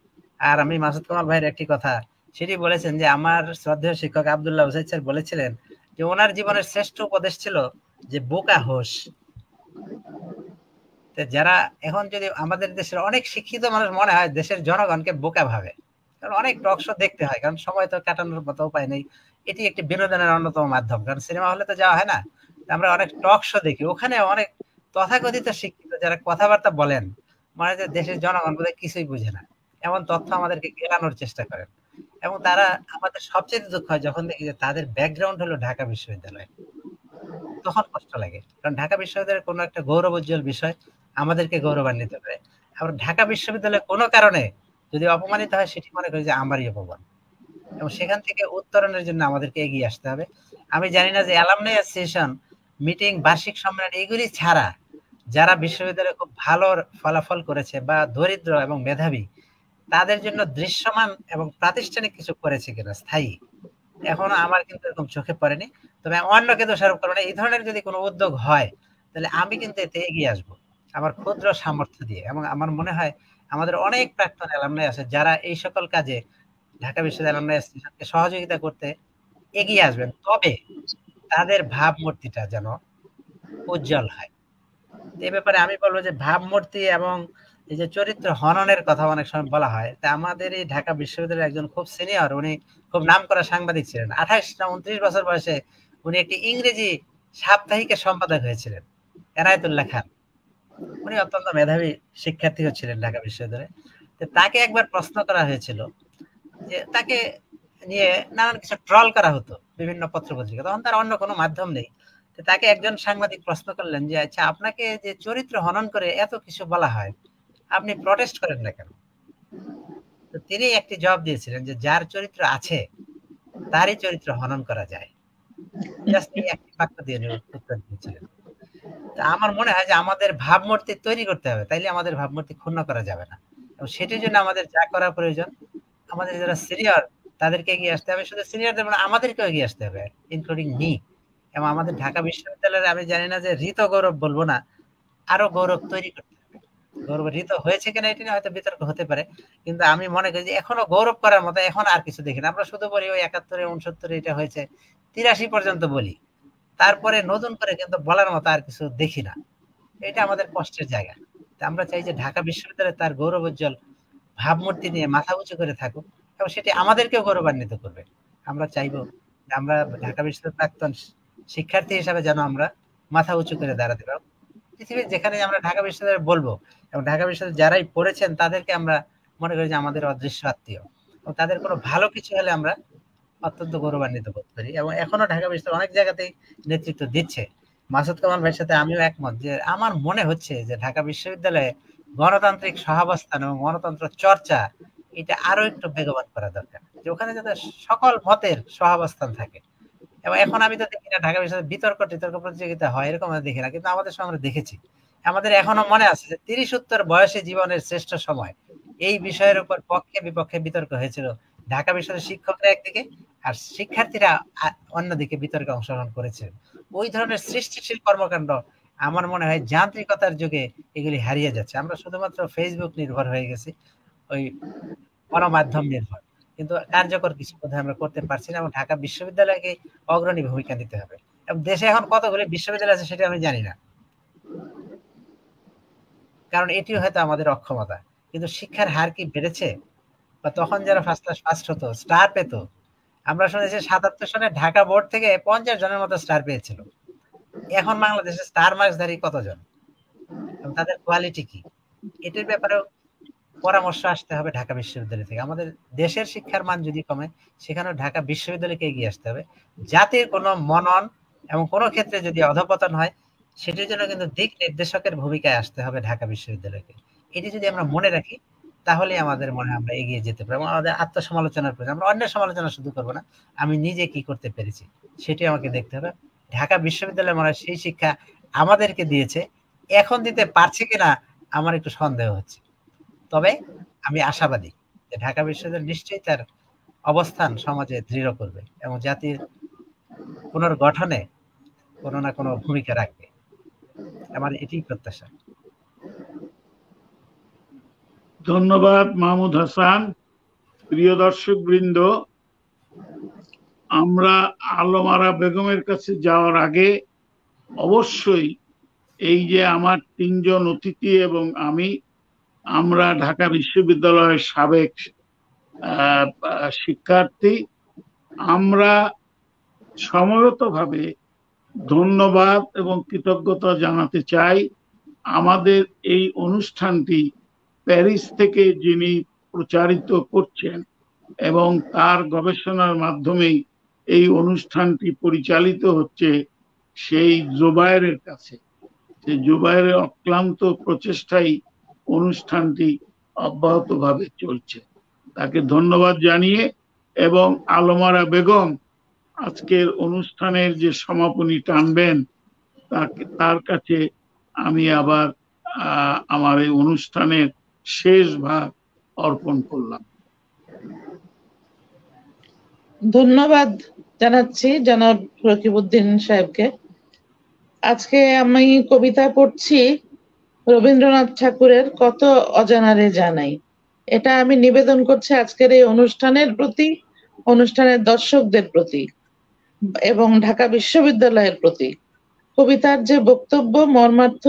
আর আমি মাসুদ কামাল ভাইয়ের একটি কথা সেটি বলেছেন যে আমার শ্রদ্ধেয় শিক্ষক আব্দুল্লাহ হুসাইন স্যার বলেছিলেন যে ওনার জীবনের শ্রেষ্ঠ উপদেশ ছিল যে বোকা হোস। যারা এখন যদি আমাদের দেশের অনেক শিক্ষিত মানুষ মনে হয় দেশের জনগণকে বোকা ভাবে, কারণ অনেক টক শো দেখতে হয়, কারণ সময় তো কাটানোর মতো উপায় নেই, এটি একটি বিনোদনের অন্যতম মাধ্যম, কারণ সিনেমা হলে তো যাওয়া হয় না। আমরা অনেক টক শো দেখি, ওখানে অনেক তথাকথিত শিক্ষিত যারা কথাবার্তা বলেন, মানে যে দেশের জনগণ বোধহয় কিছুই বুঝে না এমন তথ্য আমাদেরকে গেলানোর চেষ্টা করেন। এবং তারা আমাদের সবচেয়ে দুঃখ হয় যখন দেখি যে তাদের ব্যাকগ্রাউন্ড হলো ঢাকা বিশ্ববিদ্যালয়, তখন কষ্ট লাগে, কারণ ঢাকা বিশ্ববিদ্যালয়ের কোনো একটা গৌরবোজ্জ্বল বিষয় আমাদেরকে গৌরবান্বিত করে। আবার ঢাকা বিশ্ববিদ্যালয় কোনো কারণে যদি অপমানিত হয় সেটি মনে করি যে আমারই অপমান, এবং সেখান থেকে উত্তরণের জন্য আমাদেরকে এগিয়ে আসতে হবে। আমি জানি না যে অ্যালামনাই অ্যাসোসিয়েশন মিটিং, বার্ষিক সম্মেলন এগুলি ছাড়া যারা বিশ্ববিদ্যালয়ে খুব ভালো ফলাফল করেছে বা দরিদ্র এবং মেধাবী তাদের জন্য দৃশ্যমান এবং প্রাতিষ্ঠানিক কিছু করেছে কিনা স্থায়ী, এখনো আমার কিন্তু এরকম চোখে পড়েনি। তবে অন্যকে দোষারোপ করবো না, এই ধরনের যদি কোনো উদ্যোগ হয় তাহলে আমি কিন্তু এতে এগিয়ে আসবো আমার ক্ষুদ্র সামর্থ্য দিয়ে। এবং আমার মনে হয় আমাদের অনেক প্রাক্তন অ্যালামনাই আছে যারা এই সকল কাজে ঢাকা বিশ্ববিদ্যালয় অ্যালামনাই অ্যাসোসিয়েশনকে সহযোগিতা করতে এগিয়ে আসবেন, তবে তাদের ভাবমূর্তিটা যেন উজ্জ্বল হয়। এই ব্যাপারে আমি বলবো যে ভাবমূর্তি এবং এই যে চরিত্র হননের কথা অনেক সময় বলা হয়, তা আমাদের এই ঢাকা বিশ্ববিদ্যালয়ের একজন খুব সিনিয়র, উনি খুব নামকরা সাংবাদিক ছিলেন, 28 না 29 বছর বয়সে উনি একটি ইংরেজি সাপ্তাহিকের সম্পাদক হয়েছিলেন, এনায়েতুল্লাহ খান। উনি অত্যন্ত মেধাবী শিক্ষার্থীও ছিলেন ঢাকা বিশ্ববিদ্যালয়ে। তো তাকে একবার প্রশ্ন করা হয়েছিল যে তাকে নিয়ে নানান কিছু ট্রল করা হতো বিভিন্ন পত্রপত্রিকা, তখন তার অন্য কোনো মাধ্যম নেই। তো তাকে একজন সাংবাদিক প্রশ্ন করলেন যে আচ্ছা, আপনাকে যে চরিত্র হনন করে এত কিছু বলা হয়, আপনি প্রটেস্ট করেন না কেন? তো তিনি একটি জবাব দিয়েছিলেন যে যার চরিত্র আছে তারই চরিত্র হনন করা যায়। জাস্ট এই একটি বাক্য দিয়ে উত্তর দিয়েছিলেন। তা আমার মনে হয় যে আমাদের ভাবমূর্তি তৈরি করতে হবে, তাইলে আমাদের ভাবমূর্তি ক্ষুণ্ণ করা যাবে না। এবং সেটির জন্য আমাদের যা করা প্রয়োজন, আমাদের যারা সিনিয়র তাদেরকে এগিয়ে আসতে হবে, শুধু সিনিয়রদের মানে আমাদেরকেও এগিয়ে আসতে হবে, ইনক্লুডিং মি। এবং আমাদের ঢাকা বিশ্ববিদ্যালয়ের আমি জানি না যে ঋত গৌরব বলবো না, আরো গৌরব তৈরি করতে হবে। গৌরব ঋত হয়েছে কিনা এটি নিয়ে হয়তো বিতর্ক হতে পারে, কিন্তু আমি মনে করি যে এখনো গৌরব করার মতো এখন আর কিছু দেখি না। আমরা শুধু বলি ওই 71 69 এটা হয়েছে, 83 পর্যন্ত বলি, তারপরে নতুন করে কিন্তু বলার মতো আর কিছু দেখি না। এটা আমাদের কষ্টের জায়গা। আমরা চাই যে ঢাকা বিশ্ববিদ্যালয় তার গৌরবোজ্জ্বল ভাবমূর্তি নিয়ে মাথা উঁচু করে থাকুক, এবং সেটি আমাদেরকেও গৌরবান্বিত করবে। আমরা চাইবো যে আমরা ঢাকা বিশ্ববিদ্যালয়ের প্রাক্তন শিক্ষার্থী হিসাবে যেন আমরা মাথা উঁচু করে দাঁড়াতে পারবো পৃথিবীর যেখানে আমরা ঢাকা বিশ্ববিদ্যালয়ে বলবো, এবং ঢাকা বিশ্ববিদ্যালয়ে যারাই পড়েছেন তাদেরকে আমরা মনে করি যে আমাদের অদৃশ্য আত্মীয়, এবং তাদের কোনো ভালো কিছু হলে আমরা অত্যন্ত গৌরবান্বিত বোধ করি। এবং এখনো ঢাকা বিশ্ববিদ্যালয় অনেক জায়গাতেই নেতৃত্ব দিচ্ছে। মাসুদ কামাল ভাইয়ের সাথে আমিও একমত যে আমার মনে হচ্ছে যে ঢাকা বিশ্ববিদ্যালয়ে গণতান্ত্রিক সহাবস্থান এবং গণতন্ত্র চর্চা এটা আরো একটু বেগবান করা দরকার, যে ওখানে যাতে সকল মতের সহাবস্থান থাকে। এবং এখন আমি তো দেখি না ঢাকা বিশ্ববিদ্যালয়ে বিতর্ক প্রতিযোগিতা হয়, এরকম আমরা দেখি না, কিন্তু আমাদের সময় আমরা দেখেছি। আমাদের এখনো মনে আছে যে 30-70 বয়সে জীবনের শ্রেষ্ঠ সময় এই বিষয়ের উপর পক্ষে বিপক্ষে বিতর্ক হয়েছিল। ঢাকা বিশ্ববিদ্যালয়ের শিক্ষকরা একদিকে আর শিক্ষার্থীরা অন্যদিকে বিতর্কে অংশগ্রহণ করেছে। ওই ধরনের সৃষ্টিশীল কর্মকাণ্ড আমার মনে হয় যান্ত্রিকতার যুগে এগুলি হারিয়ে যাচ্ছে। আমরা শুধুমাত্র ফেসবুক নির্ভর হয়ে গেছি, ওই গণমাধ্যম নির্ভর, কিন্তু কার্যকর কিছু বোধহয় আমরা করতে পারছি না। এবং ঢাকা বিশ্ববিদ্যালয়কে অগ্রণী ভূমিকা নিতে হবে। এবং দেশে এখন কতগুলি বিশ্ববিদ্যালয় আছে সেটা আমি জানি না, কারণ এটিও হয়তো আমাদের অক্ষমতা। কিন্তু শিক্ষার হার কি বেড়েছে? বা তখন যারা ফার্স্ট ক্লাস ফার্স্ট হতো, স্টার পেত, আমরা শুনেছি 77 সনে ঢাকা বোর্ড থেকে 50 জনের মতো স্টার পেয়েছিল। এখন বাংলাদেশে স্টার মার্কসধারী কতজন এবং তাদের কোয়ালিটি কি, এটার ব্যাপারেও পরামর্শ আসতে হবে ঢাকা বিশ্ববিদ্যালয় থেকে। আমাদের দেশের শিক্ষার মান যদি কমে, সেখানেও ঢাকা বিশ্ববিদ্যালয়কে এগিয়ে আসতে হবে। জাতির কোনো মনন এবং কোনো ক্ষেত্রে যদি অধপতন হয়, সেটির জন্য কিন্তু দিক নির্দেশকের ভূমিকায় আসতে হবে ঢাকা বিশ্ববিদ্যালয়কে। এটি যদি আমরা মনে রাখি, তাহলে আমাদের মনে আমরা এগিয়ে যেতে পারবো। আমাদের আত্মসমালোচনার প্রয়োজন, আমরা অন্যের সমালোচনা শুধু করবো না, আমি নিজে কি করতে পেরেছি সেটি আমাকে দেখতে হবে। ঢাকা বিশ্ববিদ্যালয় মনে হয় সেই শিক্ষা আমাদেরকে দিয়েছে, এখন দিতে পারছে কিনা আমার একটু সন্দেহ হচ্ছে। তবে আমি আশাবাদী যে ঢাকা বিশ্ববিদ্যালয় নিশ্চয়ই তার অবস্থান সমাজে দৃঢ় করবে এবং জাতির পুনর্গঠনে কোনো না কোনো ভূমিকা রাখবে, আমার এটি প্রত্যাশা। ধন্যবাদ মাহমুদ হাসান। প্রিয় দর্শক বৃন্দ, আমরা আলমারা বেগমের কাছে যাওয়ার আগে অবশ্যই এই যে আমার 3 জন অতিথি এবং আমরা ঢাকা বিশ্ববিদ্যালয়ের সাবেক শিক্ষার্থী, আমরা সমবেতভাবে ধন্যবাদ এবং কৃতজ্ঞতা জানাতে চাই আমাদের এই অনুষ্ঠানটি প্যারিস থেকে যিনি প্রচারিত করছেন এবং তার গবেষণার মাধ্যমেই এই অনুষ্ঠানটি পরিচালিত হচ্ছে, সেই জুবায়েরের কাছে। সেই জুবায়েরের অক্লান্ত প্রচেষ্টাই অনুষ্ঠানটি অব্যাহতভাবে চলছে, তাকে ধন্যবাদ জানিয়ে, এবং আলমারা বেগম আজকের অনুষ্ঠানের যে সমাপনী টানবেন, তার কাছে আমি আবার আমার এই অনুষ্ঠানের শেষ ভাগ অর্পণ করলাম। ধন্যবাদ জানাচ্ছি জনাব রকিবউদ্দিন সাহেবকে। আজকে আমি কবিতা পড়ছি রবীন্দ্রনাথ ঠাকুরের কত অজানারে জানাই। এটা আমি নিবেদন করছি আজকের এই অনুষ্ঠানের প্রতি, অনুষ্ঠানের দর্শকদের প্রতি এবং ঢাকা বিশ্ববিদ্যালয়ের প্রতি। কবিতার যে বক্তব্য মর্মার্থ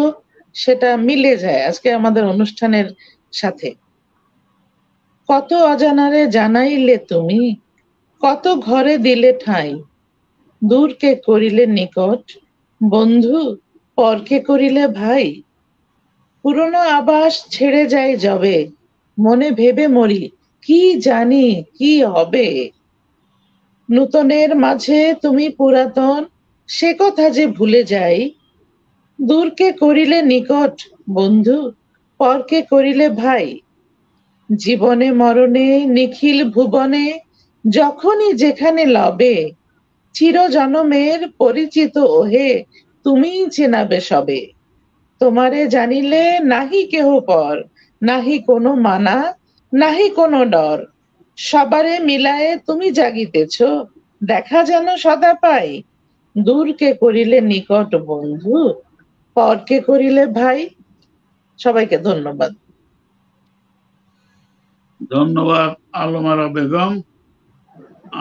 সেটা মিলে যায় আজকে আমাদের অনুষ্ঠানের সাথে। কত অজানারে জানাইলে তুমি, কত ঘরে দিলে ঠাঁই, দূরকে করিলে নিকট, বন্ধু পরকে করিলে ভাই। পুরনো আবাস ছেড়ে যাই যবে, মনে ভেবে মরি কি জানি কি হবে। নূতনের মাঝে তুমি পুরাতন, সে কথা যে ভুলে যাই। দূরকে করিলে নিকট বন্ধু, পরকে করিলে ভাই। জীবনে মরণে নিখিল ভুবনে, যখনই যেখানে লবে, চিরজনমের পরিচিত ওহে, তুমিই চেনাবে সবে। তোমারে জানিলে নাহি কেহ পর, নাহি কোনো মানা, নাহি কোনো ডর। সবারে মিলায়ে তুমি জাগিতেছ, দেখা যেন সদা পাই। দূরকে করিলে নিকট বন্ধু, পরকে করিলে ভাই। সবাইকে ধন্যবাদ। ধন্যবাদ আলমারা বেগম।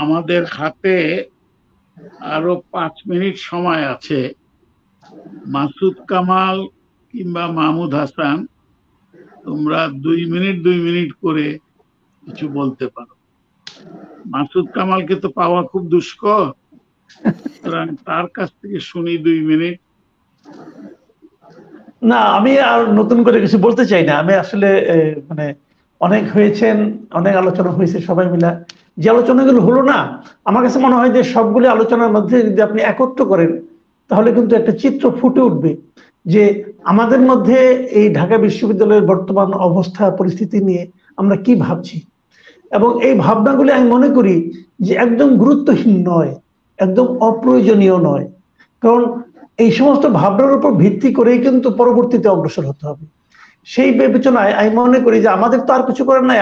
আমাদের হাতে আরো 5 মিনিট সময় আছে। মাসুদ কামাল কিংবা মাহমুদ হাসান, তোমরা 2 মিনিট করে কিছু বলতে পারো। মাসুদ কামালকে তো পাওয়া খুব দুষ্কর, তার কাছ থেকে শুনি 2 মিনিট। না, আমি আর নতুন করে কিছু বলতে চাই না। আমি আসলে মানে অনেক হয়েছেন, অনেক আলোচনা হয়েছে সবাই মিলে। যে আলোচনাগুলো হলো না, আমার কাছে মনে হয় যে সবগুলি আলোচনার মধ্যে যদি আপনি একত্র করেন, তাহলে কিন্তু একটা চিত্র ফুটে উঠবে যে আমাদের মধ্যে এই ঢাকা বিশ্ববিদ্যালয়ের বর্তমান অবস্থা পরিস্থিতি নিয়ে আমরা কি ভাবছি। এবং এই ভাবনাগুলি আমি মনে করি যে একদম গুরুত্বহীন নয়, একদম অপ্রয়োজনীয় নয়। কারণ এই সমস্ত ভাবনার উপর ভিত্তি করেই কিন্তু পরবর্তীতে অগ্রসর হতে হবে। সেই বিবেচনায় আমি মনে করি যে আমাদের তো আর কিছু করার নাই।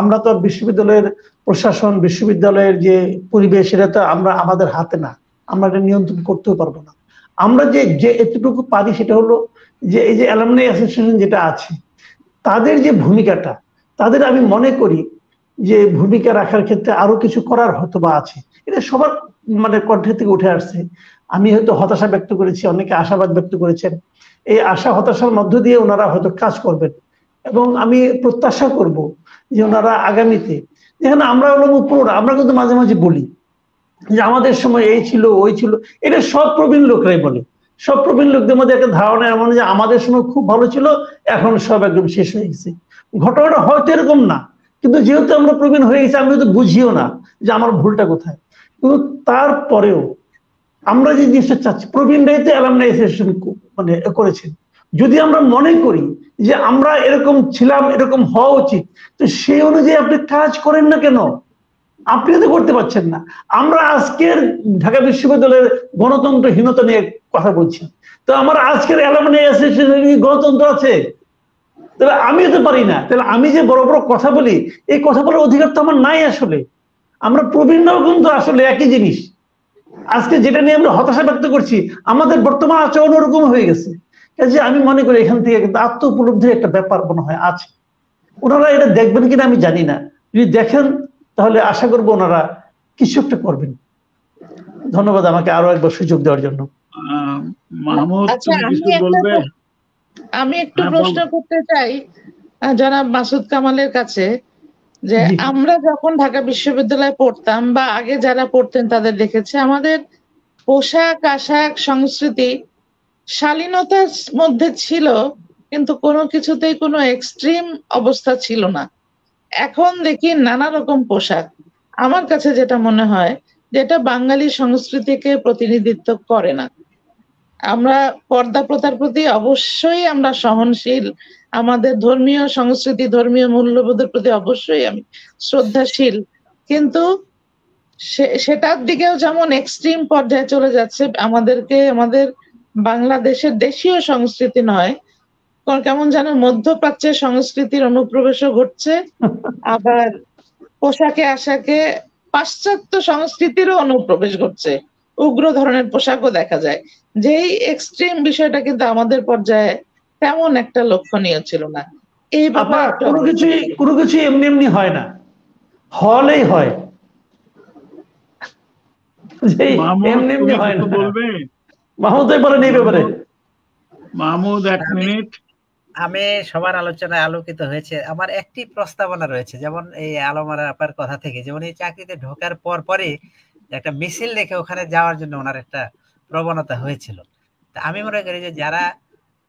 আমরা তো আর বিশ্ববিদ্যালয়ের প্রশাসন, বিশ্ববিদ্যালয়ের যে পরিবেশ, সেটা তো আমাদের হাতে না, আমরা এটা নিয়ন্ত্রণ করতেও পারবো না। আমরা যে এতটুকু পারি সেটা হলো যে এই যে অ্যালামনাই অ্যাসোসিয়েশন যেটা আছে, তাদের যে ভূমিকাটা, তাদের আমি মনে করি যে ভূমিকা রাখার ক্ষেত্রে আরো কিছু করার হয়তো বা আছে। এটা সবার মানে কণ্ঠে থেকে উঠে আসছে। আমি হয়তো হতাশা ব্যক্ত করেছি, অনেকে আশাবাদ ব্যক্ত করেছেন। এই আশা হতাশার মধ্য দিয়ে ওনারা হয়তো কাজ করবেন এবং আমি প্রত্যাশা করব যে ওনারা আগামীতে, যেখানে আমরা হলাম উপর, আমরা কিন্তু মাঝে মাঝে বলি যে আমাদের সময় এই ছিল ওই ছিল, এটা সব প্রবীণ লোকরাই বলে। সব প্রবীণ লোকদের মধ্যে একটা ধারণা এমন যে আমাদের সময় খুব ভালো ছিল, এখন সব একদম শেষ হয়ে গেছে। ঘটনাটা হয়তো এরকম না, কিন্তু যেহেতু আমরা প্রবীণ হয়ে গেছি, আমি তো বুঝিও না যে আমার ভুলটা কোথায়। কিন্তু তারপরেও আমরা যে জিনিসটা চাচ্ছি, প্রবীণরাই তো অ্যালামনাই অ্যাসোসিয়েশন মানে করেছেন। যদি আমরা মনে করি যে আমরা এরকম ছিলাম, এরকম হওয়া উচিত, তো সেই অনুযায়ী আপনি কাজ করেন না কেন? আপনি তো করতে পারছেন না। আমরা আজকের ঢাকা বিশ্ববিদ্যালয়ের গণতন্ত্রহীনতা নিয়ে কথা বলছি, তো আমার আজকের অ্যালামনাই অ্যাসোসিয়েশনের কি গণতন্ত্র আছে? তাহলে আমিও তো পারি না। তাহলে আমি যে বড় বড় কথা বলি, এই কথা বলার অধিকার তো আমার নাই আসলে। আমরা প্রবীণরাও কিন্তু আসলে একই জিনিস। আজকে যেটা নিয়ে আমরা হতাশা ব্যক্ত করছি, আমাদের বর্তমান আচরণ ওরকম হয়ে গেছে। কাজে আমি মনে করি এখান থেকে কিন্তু আত্ম উপলব্ধির একটা ব্যাপার মনে হয় আছে। ওনারা এটা দেখবেন কিনা আমি জানি না, যদি দেখেন তাহলে আশা করবো ওনারা কিছু একটা করবেন। ধন্যবাদ আমাকে আরো একবার সুযোগ দেওয়ার জন্য। মাহমুদ, আচ্ছা, তুমি কিছু বলবে? আমি একটু হ্যাঁ, প্রশ্ন বলো। করতে চাই জনাব মাসুদ কামালের কাছে, যে জি। আমরা যখন ঢাকা বিশ্ববিদ্যালয়ে পড়তাম বা আগে যারা পড়তেন তাদের দেখেছে, আমাদের পোশাক আশাক সংস্কৃতি শালীনতার মধ্যে ছিল, কিন্তু কোনো কিছুতেই কোনো এক্সট্রিম অবস্থা ছিল না। এখন দেখি নানা রকম পোশাক। আমার কাছে যেটা মনে হয় যে এটা বাঙালি সংস্কৃতিকে প্রতিনিধিত্ব করে না। আমরা পর্দা প্রথার প্রতি অবশ্যই আমরা সহনশীল, আমাদের ধর্মীয় সংস্কৃতি, ধর্মীয় মূল্যবোধের প্রতি অবশ্যই আমি শ্রদ্ধাশীল, কিন্তু সেটার দিকেও যেমন এক্সট্রিম পর্যায়ে চলে যাচ্ছে, আমাদের বাংলাদেশের দেশীয় সংস্কৃতি নয়, কেমন যেন মধ্যপ্রাচ্যের সংস্কৃতির অনুপ্রবেশও ঘটছে, আবার পোশাকে আশাকে পাশ্চাত্য সংস্কৃতিরও অনুপ্রবেশ ঘটছে। উগ্র ধরনের পোশাকও দেখা যায়। যেই এক্সট্রিম বিষয়টা কিন্তু আমাদের পর্যায়ে তেমন একটা লক্ষণীয় ছিল না। এই ব্যাপারে আপনার একটু কোনো কিছু এমনি এমনি হয় না, হলেই হয়। মাহমুদ, এমনি এমনি তুমি হয় কিছু না। বলবে? মাহমুদ বলেন এই ব্যাপারে। মাহমুদ, 1 মিনিট। আমি সবার আলোচনায় আলোকিত হয়েছে। আমার একটি প্রস্তাবনা রয়েছে, যেমন এই আলমার আপার কথা থেকে, যেমন এই চাকরিতে ঢোকার পরই একটা মিছিল দেখে ওখানে যাওয়ার জন্য ওনার একটা প্রবণতা হয়েছিল। তা আমি মনে করি যে যারা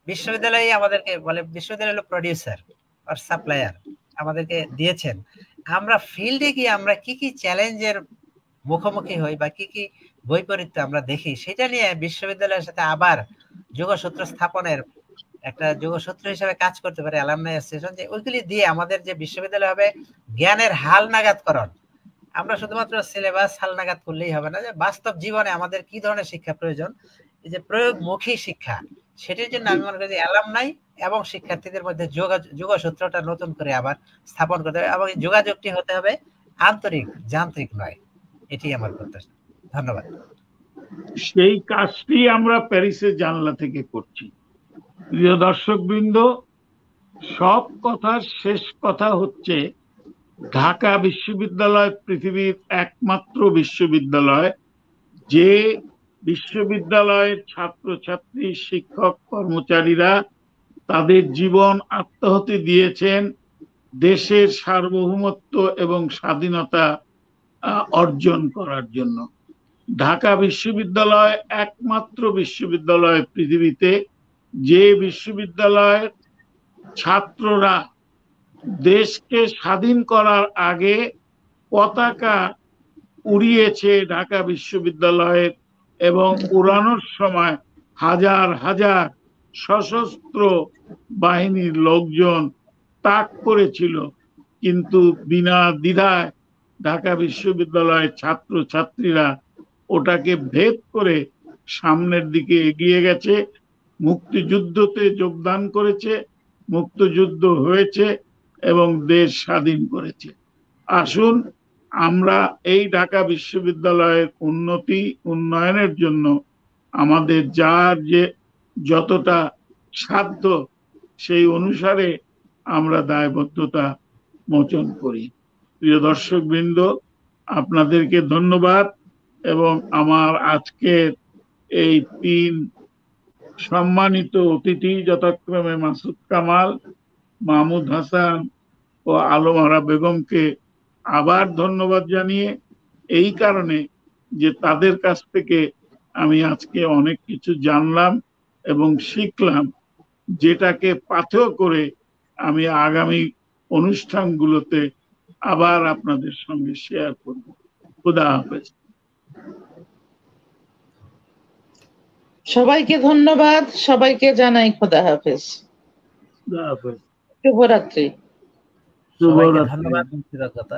বিশ্ববিদ্যালয়ে আমাদেরকে বলে, বিশ্ববিদ্যালয় হলো প্রডিউসার আর সাপ্লায়ার, আমাদেরকে দিয়েছেন, আমরা ফিল্ডে গিয়ে আমরা কি কি চ্যালেঞ্জের মুখোমুখি হই বা কি কি বৈপরীত্য আমরা দেখি, সেটা নিয়ে বিশ্ববিদ্যালয়ের সাথে আবার যোগসূত্র স্থাপনের একটা যোগসূত্র হিসেবে কাজ করতে পারে অ্যালামনাই অ্যাসোসিয়েশন, যে ওইগুলি দিয়ে আমাদের যে বিশ্ববিদ্যালয় হবে জ্ঞানের হালনাগাদকরণ। আমরা শুধুমাত্র সিলেবাস হালনাগাদ করলেই হবে না, যে বাস্তব জীবনে আমাদের কি ধরনের শিক্ষা প্রয়োজন, এই যে প্রয়োগমুখী শিক্ষা, সেটির জন্য আমি মনে করি যে অ্যালামনাই এবং শিক্ষার্থীদের মধ্যে যোগসূত্রটা নতুন করে আবার স্থাপন করতে হবে, এবং এই যোগাযোগটি হতে হবে আন্তরিক, যান্ত্রিক নয়। এটি আমার প্রত্যাশা। ধন্যবাদ। সেই কাজটি আমরা প্যারিসের জানলা থেকে করছি। প্রিয় দর্শকবৃন্দ, সব কথার শেষ কথা হচ্ছে, ঢাকা বিশ্ববিদ্যালয় পৃথিবীর একমাত্র বিশ্ববিদ্যালয় যে বিশ্ববিদ্যালয়ের ছাত্রছাত্রী, শিক্ষক, কর্মচারীরা তাদের জীবন আত্মাহুতি দিয়েছেন দেশের সার্বভৌমত্ব এবং স্বাধীনতা অর্জন করার জন্য। ঢাকা বিশ্ববিদ্যালয় একমাত্র বিশ্ববিদ্যালয় পৃথিবীতে যে বিশ্ববিদ্যালয়ের ছাত্ররা দেশকে স্বাধীন করার আগে পতাকা উড়িয়েছে ঢাকা বিশ্ববিদ্যালয়ের এবং উড়ানোর সময় হাজার হাজার সশস্ত্র বাহিনীর লোকজন তাক করেছিল, কিন্তু বিনা দ্বিধায় ঢাকা বিশ্ববিদ্যালয়ের ছাত্র ছাত্রীরা ওটাকে ভেদ করে সামনের দিকে এগিয়ে গেছে, মুক্তিযুদ্ধতে যোগদান করেছে, মুক্তিযুদ্ধ হয়েছে এবং দেশ স্বাধীন করেছে। আসুন আমরা এই ঢাকা বিশ্ববিদ্যালয়ের উন্নয়নের জন্য আমাদের যার যে যতটা সাধ্য সেই অনুসারে আমরা দায়বদ্ধতা মোচন করি। প্রিয় দর্শকবৃন্দ, আপনাদেরকে ধন্যবাদ এবং আমার আজকের এই 3 সম্মানিত অতিথি যথাক্রমে মাসুদ কামাল, মাহমুদ হাসান ও আলম আরা বেগমকে আবার ধন্যবাদ জানিয়ে, এই কারণে যে তাদের কাছ থেকে আমি আজকে অনেক কিছু জানলাম এবং শিখলাম, যেটাকে পাথেয় করে আমি আগামী অনুষ্ঠানগুলোতে আবার আপনাদের সঙ্গে শেয়ার করব। খোদা হাফেজ। সবাইকে ধন্যবাদ, সবাইকে জানাই খোদা হাফেজ, খোদা হাফেজ, শুভরাত্রি। সবাইকে শুভরাত্রি। ধন্যবাদ, কৃতজ্ঞতা।